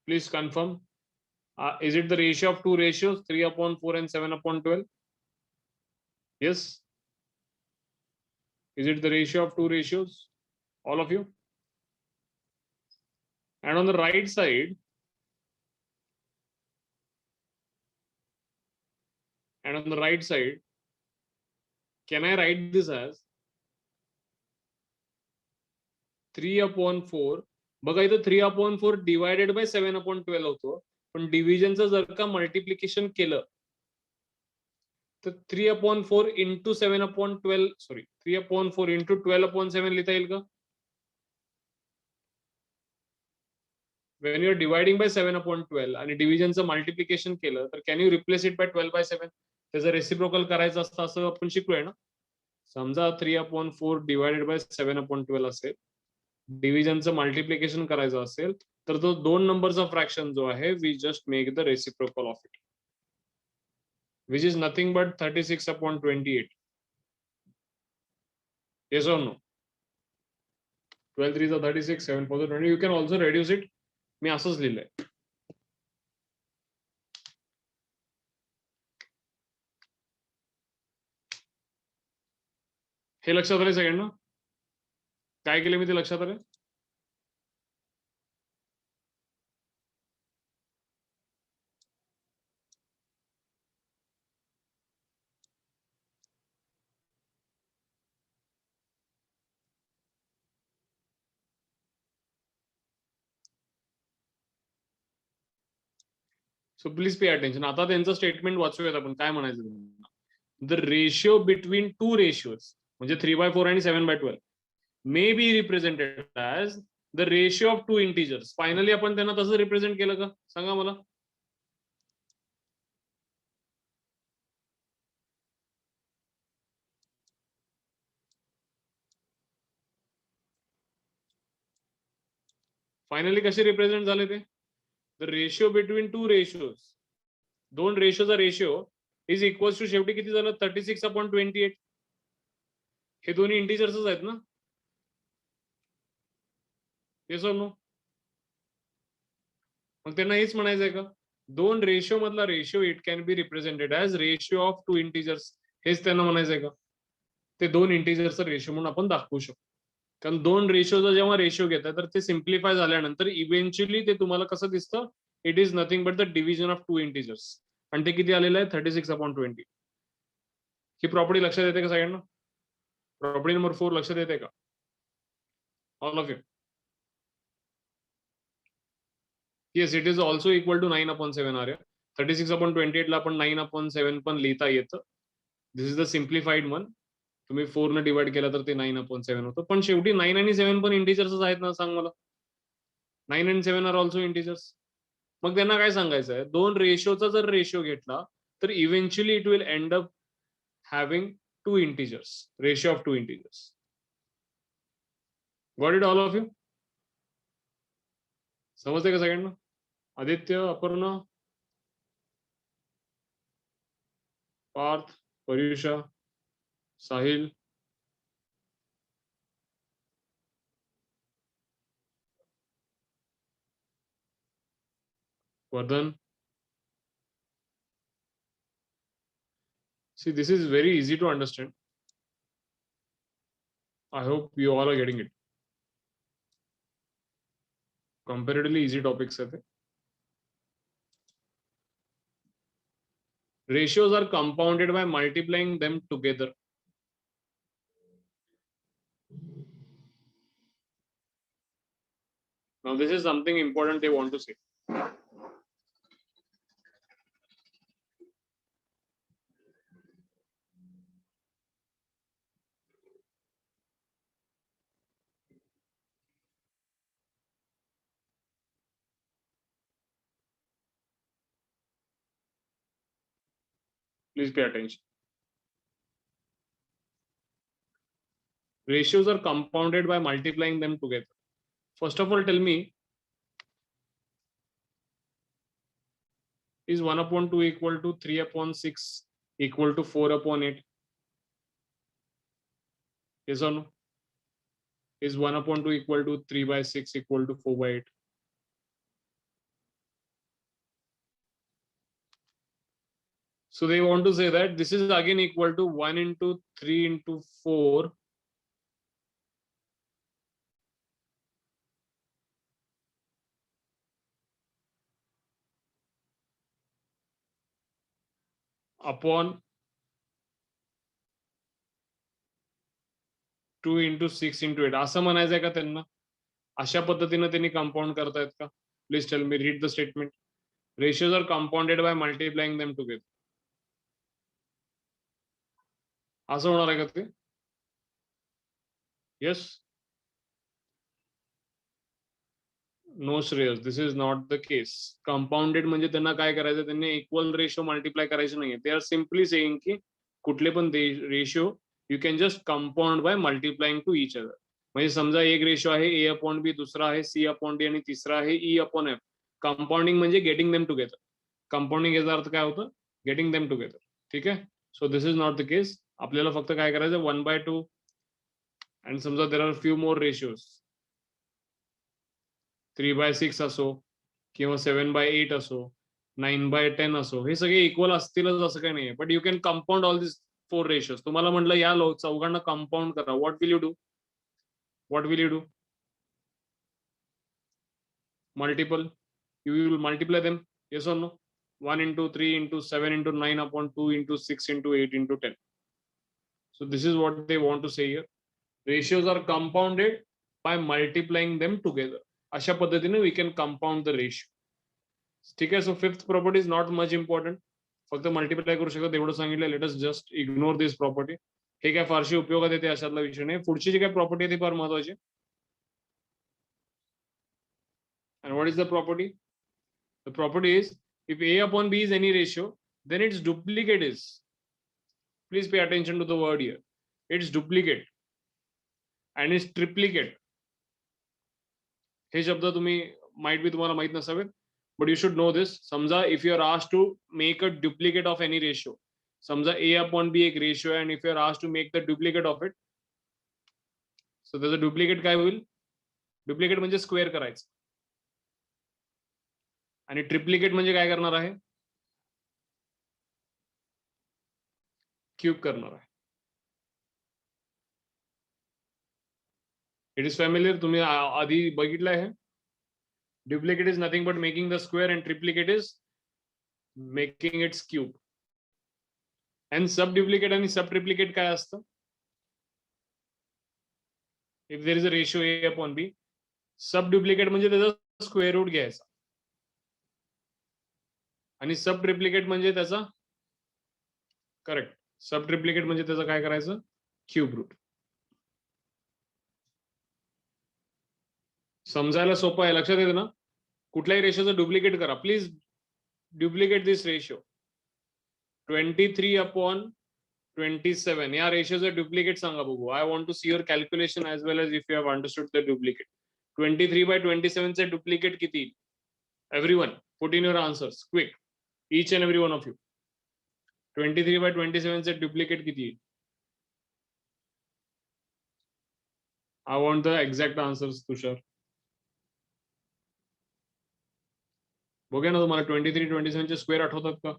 please confirm. Is it the ratio of two ratios, 3/4 and 7/12? Yes. Is it the ratio of two ratios? All of you? And on the right side, can I write this as 3/4? बघा इथं 3/4 divided by 7/12 होतो, पण डिव्हिजनचं जर का multiplication केलं तर 3/4 into 7/12, sorry 3/4 into 12/7 लिहिता येईल का? When you are dividing by 7/12 आणि डिव्हिजनचं मल्टिप्लिकेशन केलं तर can you replace it by 12/7? त्याचं रेसिप्रोकल करायचं असतं असं आपण शिकलोय ना. समजा 3/4 डिवायडेड बाय 7/12 असेल, डिव्हिजनचं मल्टिप्लिकेशन करायचं असेल तर तो 2 नंबरचा फ्रॅक्शन जो आहे, we just make the reciprocal of it, which is nothing but 36/28. Yes or no? 12 3s are 36, 7 4s are 20. You can also reduce it. मी असंच लिहिलंय. हे लक्षात आलंय सगळ्यांना? काय केलं मी ते लक्षात आलंय? So please pay attention. आता त्यांचं स्टेटमेंट वाचूयात आपण. काय म्हणायचं तुम्हाला? The ratio between two ratios म्हणजे 3/4 आणि 7/12 may be represented as the ratio of two integers. Finally आपण त्यांना तसं रिप्रेझेंट केलं का? सांगा मला. फायनली कसे रिप्रेझेंट झाले ते? The ratio between two ratios, दोन रेशियोचा रेशियो इज इक्वल टू शेवटी किती झालं? 36/28. हे दोन्ही इंटिजर्सच आहेत ना? Yes or no? मग त्यांना हेच म्हणायचंय का? दोन रेशियो मधला ratio it can be represented as ratio of two integers. हेच त्यांना म्हणायचंय का? ते दोन इंटिजर्सचा रेशियो म्हणून आपण दाखवू शकतो. कारण दोन रेशियोचा जेव्हा रेशियो घेतात तर ते सिम्प्लिफाय झाल्यानंतर इव्हेंच्युअली ते तुम्हाला कसं दिसतं? It is nothing but the division of two integers. आणि ते किती आलेलं आहे? 36/20. ही प्रॉपर्टी लक्षात येते का सगळ्यांना? प्रॉपर्टी नंबर 4 लक्षात येते का? All of you? Yes, it is also equal to 9/7 Arya. 36/28 ला आपण 9/7 पण लिहिता येतं. This is the simplified one. तुम्ही 4 ने डिवाइड केला तर ते 9/7 होतं. पण शेवटी 9 आणि 7 पण इंटिजर्सच आहेत ना? सांग मला. 9 and 7 आर ऑल्सो इंटिजर्स. मग त्यांना काय सांगायचं आहे? दोन रेशियोचा जर रेशियो घेतला तर eventually it will end up having two integers, ratio of two integers. Got it all of you? समजते का सगळ्यांना? आदित्य, अपर्णा, पार्थ, परीक्षा, साहिल, Vardhan. See, this is very easy to understand. I hope you all are getting it. Comparatively easy topics are. Ratios are compounded by multiplying them together. Now, this is something important they want to say. Please pay attention. Ratios are compounded by multiplying them together. First of all, tell me, Is 1/2 equal to 3/6 equal to 4/8? Yes or no? Is 1/2 equal to 3/6 equal to 4/8? So they want to say that this is again equal to 1 into 3 into 4 upon 2 into 6 into 8. असं म्हणायचं आहे का त्यांना? अशा पद्धतीने त्यांनी compound करतायत का? Please tell me, read the statement. Ratios are compounded by multiplying them together. असं होणार आहे का ते? Yes? No Shreyas, this is not the case. Compounded म्हणजे त्यांना काय करायचं, त्यांनी इक्वल रेशो मल्टिप्लाय करायचे नाहीये. दे आर सिम्पली सेइंग की कुठले पण ratio you can just compound by multiplying to each other. म्हणजे समजा एक रेशो आहे ए अपॉन बी, दुसरा आहे सी अपॉन डी आणि तिसरा आहे ई अपॉन एफ. कंपाऊंडिंग म्हणजे गेटिंग देम टुगेदर. कंपाऊंडिंग याचा अर्थ काय होतं? Getting them together. ठीक आहे. So this is not the case. आपल्याला फक्त काय करायचं, 1/2 आणि समजा there are few more ratios, 3/6 असो किंवा 7/8 असो, 9/10 असो, हे सगळे इक्वल असतीलच असं काही नाहीये. But you can compound all this 4 ratios. तुम्हाला म्हटलं या चौघांना कंपाऊंड करा. What will you do? What will you do? Multiple. You will multiply them. Yes or no? 1 into 3 into 7 into 9 upon 2 into 6 into 8 into 10. So this is what they want to say here. Ratios are compounded by multiplying them together. अशा पद्धतीने we can compound the ratio. ठीक आहे. So fifth property is not much important. फक्त multiply करू शकतात एवढं सांगितलं. Let us just ignore this property. हे काय फारशी उपयोगात येते अशातला विषय नाही. पुढची जी काय प्रॉपर्टी आहे ती फार महत्वाची. And what is the property? The property is if A upon B is any ratio, then its duplicate is, please pay attention to the word here, its duplicate and its triplicate. हे शब्द तुम्ही might be तुम्हाला माहित नसावेत, but you should know this. समजा if you are asked to make a duplicate of any ratio, समजा A upon B एक ratio आहे, and if you are asked to make the duplicate of it, so त्याचं duplicate काय होईल? Duplicate म्हणजे square करायचं, आणि ट्रिप्लिकेट म्हणजे काय करणार आहे? क्यूब करणार आहे. It is familiar? तुम्ही आधी बघितलं आहे. Duplicate is nothing but making the square, and triplicate is making its cube. And subduplicate आणि subtriplicate काय असतं? If there is a ratio A upon B, subduplicate म्हणजे त्याचा स्क्वेअर रूट घ्यायचा, आणि सबट्रिप्लिकेट म्हणजे त्याचा, करेक्ट, सबट्रिप्लिकेट म्हणजे त्याचा काय करायचं? Cube root. समजायला सोपं आहे, लक्षात येतं ना? कुठल्याही रेशोचं डुप्लिकेट करा प्लीज. Duplicate this ratio. 23/27 या रेशियोचं डुप्लिकेट सांगा बघू. I want to see your calculation as well as if you have understood the duplicate. 23/27 चे डुप्लिकेट किती? Everyone put in your answers quick, each and every one of you. 23/27 चे duplicate किती? I want the exact answers Tushar. बघूया ना तुम्हाला 23/27 चे square आठवतात का?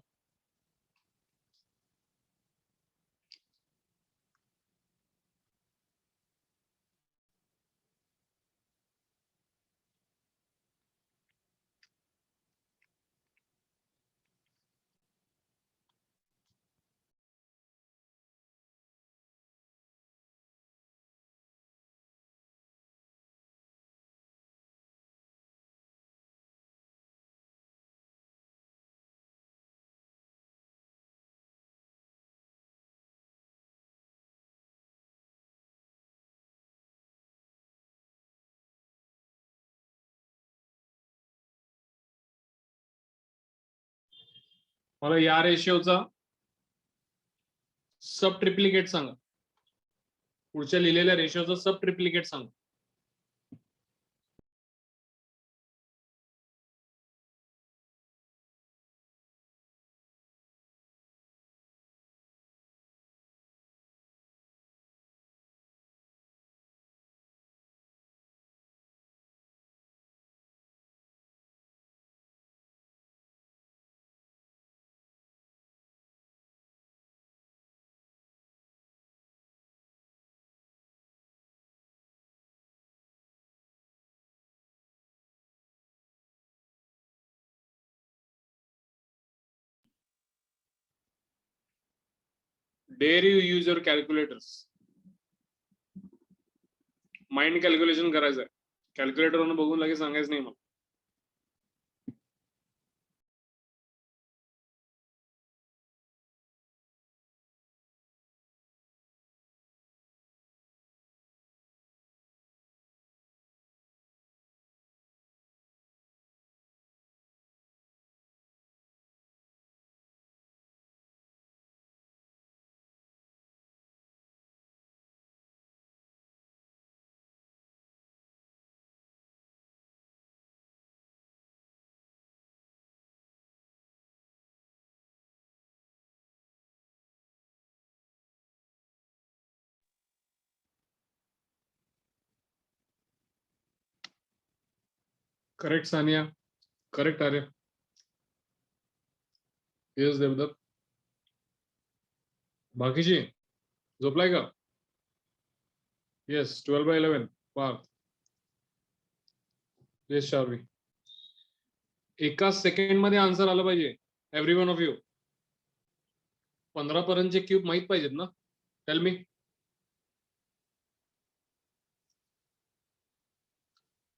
मला या रेशियोचा सब ट्रिप्लिकेट सांगा. पुढच्या लिहिलेल्या रेशियोचा सब ट्रिप्लिकेट सांगा. Dare you use your calculators. Mind calculation करायचं आहे. कॅल्क्युलेटरवरून बघून लगेच सांगायचं नाही मला. Correct Sania. Correct Arya. Yes Devdatta. बाकीची झोपलाय का? येस 12/11 पार्थ. येस शार्वी. एका सेकंड मध्ये आन्सर आलं पाहिजे एव्हरी वन ऑफ यू. 15 पर्यंतचे क्यूब माहित पाहिजेत ना? Tell me.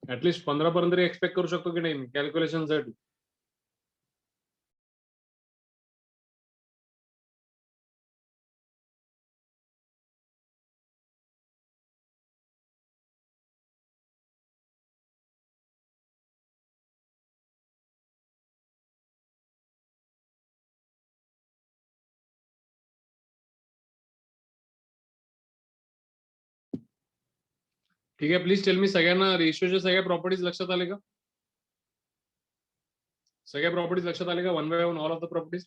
ऍटलीस्ट 15 पर्यंत तरी एक्सपेक्ट करू शकतो की नाही मी कॅल्क्युलेशन साठी. ठीक आहे, प्लीज टेल मी सगळ्यांना रेशिओच्या सगळ्या प्रॉपर्टीज लक्षात आले का? सगळ्या प्रॉपर्टीज लक्षात आले का? One by one all of the properties.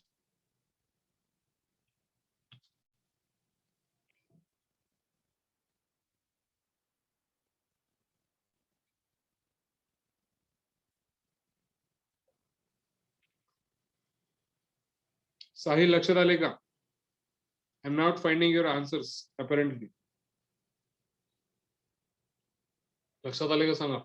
Sahil लक्षात आले का? I am not finding your answers apparently. लक्षात आले का सांगा?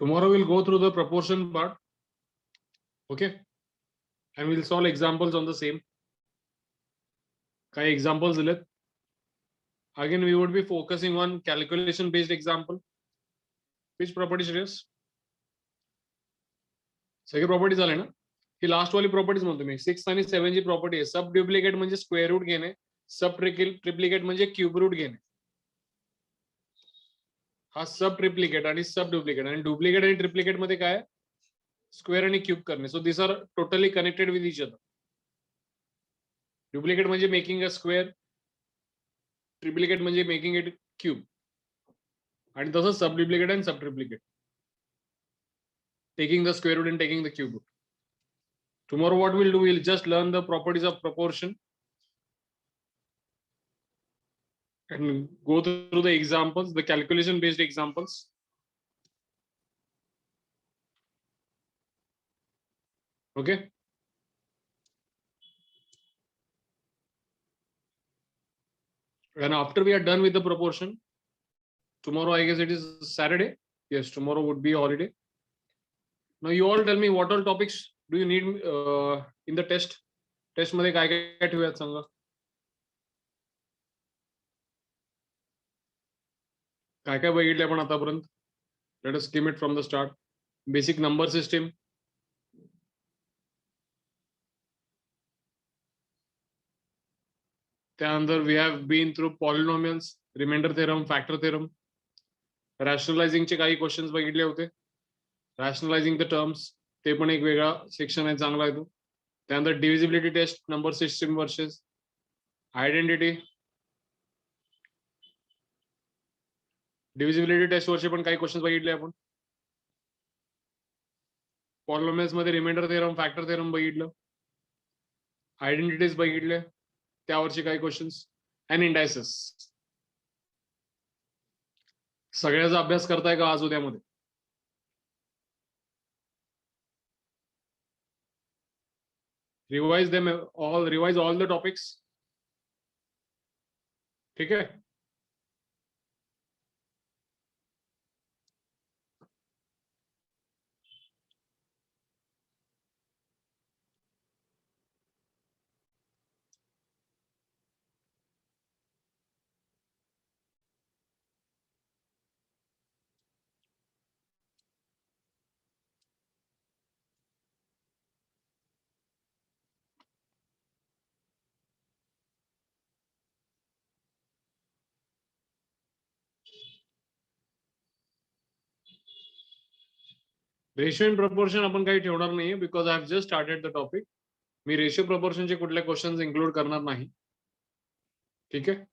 Tomorrow we'll go through the proportion part. Okay. And we'll solve examples on the same. काही examples दिलेत. Again, we would be focusing on calculation based example. Which property Shreyas? सगळे property झाले ना? ही last वाली प्रॉपर्टीज म्हणतो मी. 6 आणि 7 ची property आहे. सब डुप्लिकेट म्हणजे स्क्वेअर रूट घेणे, सब ट्रिप्लिकेट म्हणजे क्यूब रूट घेणे. हा सब ट्रिप्लिकेट आणि सब डुप्लिकेट, आणि डुप्लिकेट आणि ट्रिप्लिकेट मध्ये काय? स्क्वेअर आणि क्यूब करणे. So this are totally connected with each other. Duplicate म्हणजे मेकिंग अ स्क्वेअर, ट्रिप्लिकेट म्हणजे मेकिंग इट क्यूब, आणि तसंच सब डुप्लिकेट आणि sub triplicate, taking the square root and taking the cube root. Tomorrow what we'll do, we'll just learn the properties of proportion and go through the examples, the calculation based examples. Okay. And after we are done with the proportion, tomorrow I guess it is Saturday. Yes, tomorrow would be a holiday. Now you all tell me what all topics do you need in the test. Test मध्ये काय काय ठेवूयात सांगा. काय काय बघितले आपण आतापर्यंत? Let us skim it from the start. Basic number system. त्यानंतर we have been through polynomials, remainder theorem, factor theorem. Rationalizing चे काही क्वेश्चन्स बघितले होते. Rationalizing the terms, ते पण एक वेगळा सेक्शन आहे, चांगला आहे तो. त्यानंतर divisibility test, number system versus identity, divisibility test वरचे पण काही क्वेश्चन बघितले आपण. पॉलिनॉमियल्स मध्ये रिमाइंडर थेरम, फॅक्टर थेरम बघितलं, आयडेंटिटीज बघितले, त्यावरचे काही क्वेश्चन्स अँड इंडायसेस. सगळ्याचा अभ्यास करताय का आज उद्यामध्ये? Revise them all, revise all the topics. ठीक है. रेशियो इन प्रपोर्शन आपण काही ठेवणार नाहीये because I have just started the topic. मी रेशियो प्रपोर्शनचे कुठले क्वेश्चन्स इन्क्लूड करणार नाही. ठीक आहे.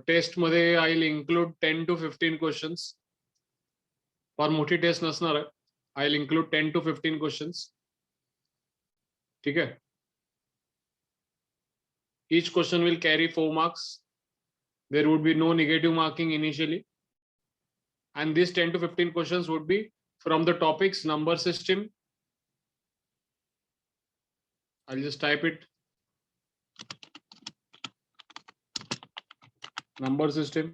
टेस्ट मध्ये I will include 10 to 15 questions. फार मोठी टेस्ट नसणार आहे. I will include 10 to 15 questions. ठीक आहे. Each question will carry 4 marks. There would be no negative marking initially. And these 10 to 15 questions would be from the topics number system. I'll just type it. Number system,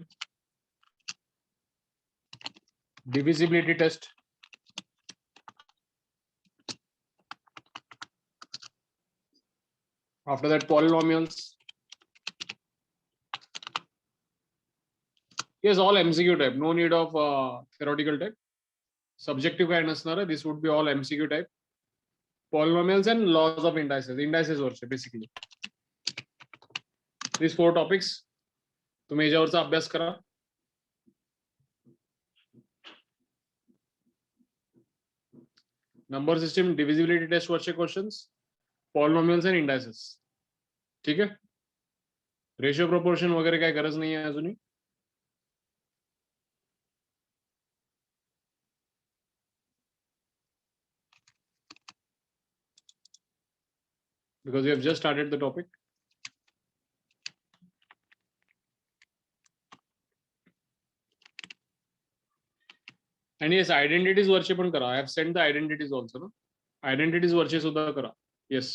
divisibility test, after that polynomials. Yes, all MCQ type, no need of theoretical type. Subjective काय नसणार आहे. This would be all MCQ type. Polynomials and laws of indices. Indices वरचे basically. These 4 topics. तुम्ही याच्यावरचा अभ्यास करा. Number system, divisibility test वरचे questions, polynomials and indices. ठीक आहे. रेशियो प्रपोर्शन वगैरे काय गरज नाही आहे अजूनही. because we have just started the topic. And yes, identities वरचे पण करा. I have sent the identities also. No? Identities वरचे सुद्धा करा. Yes.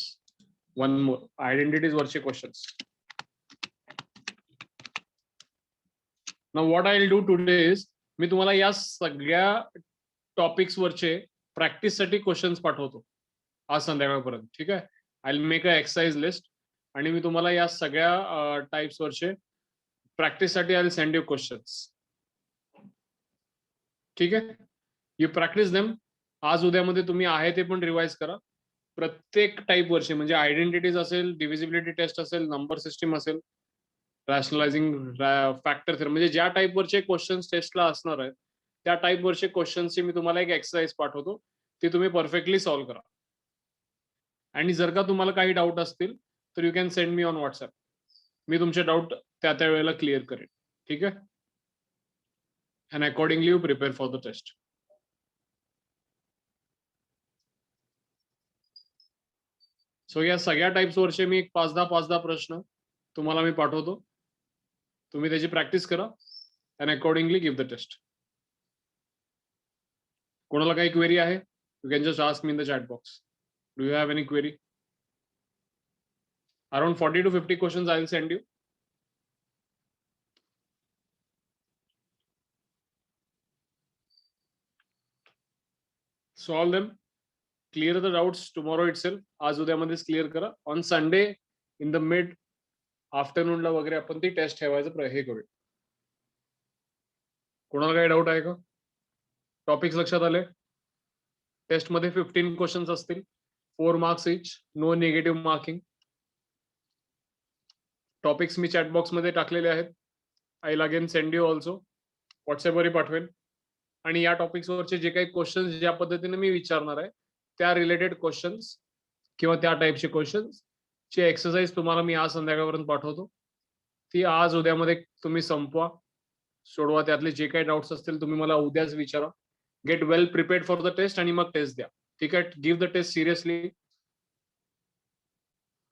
One more. Identities वरचे questions. Now what I will do today is मी तुम्हाला या सगळ्या टॉपिक्स वरचे प्रॅक्टिस साठी क्वेश्चन्स पाठवतो आज संध्याकाळपर्यंत. ठीक आहे. I will make a exercise list आणि मी तुम्हाला या सगळ्या टाइप्स वरचे प्रॅक्टिस साठी I will send you questions. ठीक आहे. You practice them. आज उद्यामध्ये तुम्ही आहे ते पण रिवाइज करा. प्रत्येक टाइप वरचे म्हणजे आयडेंटिटीज असेल, डिव्हिजिबिलिटी टेस्ट असेल, नंबर सिस्टीम असेल, रॅशनलायझिंग फॅक्टर थेरम, म्हणजे ज्या टाइप वरचे क्वेश्चन्स टेस्टला असणार आहेत त्या टाइप वरचे क्वेश्चन्सची मी तुम्हाला एक एक्सरसाइज पाठवतो. ती तुम्ही परफेक्टली सॉल्व्ह करा. आणि जर का तुम्हाला काही डाऊट असतील तर you can send me on WhatsApp. मी तुमचे डाऊट त्या वेळेला क्लिअर करेन. ठीक आहे. And accordingly you prepare for the test. So या सगळ्या टाइप्स वरचे मी 5-10 प्रश्न तुम्हाला मी पाठवतो. तुम्ही त्याची प्रॅक्टिस करा and accordingly give the test. कोणाला काही क्वेरी आहे you can just ask me in the chat box. Do you have any query? Around 40 to 50 questions I will send you. Solve them. Clear the doubts tomorrow itself. आज उद्यामध्येच clear करा. On Sunday in the mid आफ्टरनूनला वगैरे आपण ती test ठेवायचं हे करूया. कोणाला काही डाऊट आहे का? टॉपिक्स लक्षात आले? टेस्ट मध्ये 15 क्वेश्चन्स असतील, 4 marks each, no negative marking. Topics मी चॅट बॉक्स मध्ये टाकलेले आहेत. I will again send you also. व्हॉट्सअपवरही पाठवेल. आणि या टॉपिक्सवरचे जे काही क्वेश्चन्स ज्या पद्धतीने मी विचारणार आहे त्या रिलेटेड क्वेश्चन्स किंवा त्या टाईपचे क्वेश्चन्स ची एक्सरसाइज तुम्हाला मी आज संध्याकाळपर्यंत पाठवतो. ती आज उद्यामध्ये तुम्ही संपवा, सोडवा. त्यातले जे काही डाऊट्स असतील तुम्ही मला उद्याच विचारा. Get well prepared for the test आणि मग टेस्ट द्या. ठीक आहे? गिव्ह द टेस्ट सिरियसली,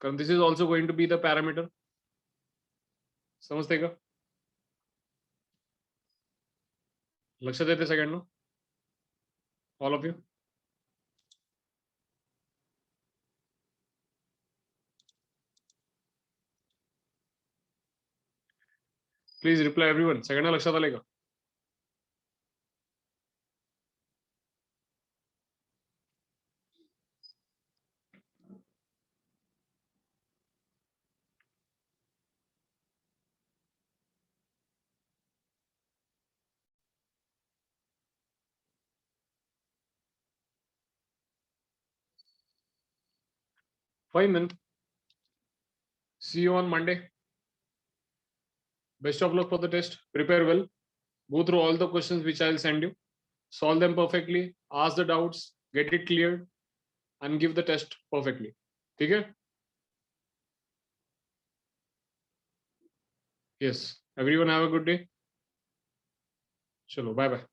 कारण this is also going to be the parameter. समजते का? लक्षात येते सगळ्यांना? All of you? Please reply everyone. सगळ्यांना लक्षात आले का? Fine then. See you on Monday. Best of luck for the test. Prepare well. Go through all the questions which I'll send you. Solve them perfectly. Ask the doubts. Get it cleared. And give the test perfectly. Okay? Yes. Everyone have a good day. Chalo. Bye bye.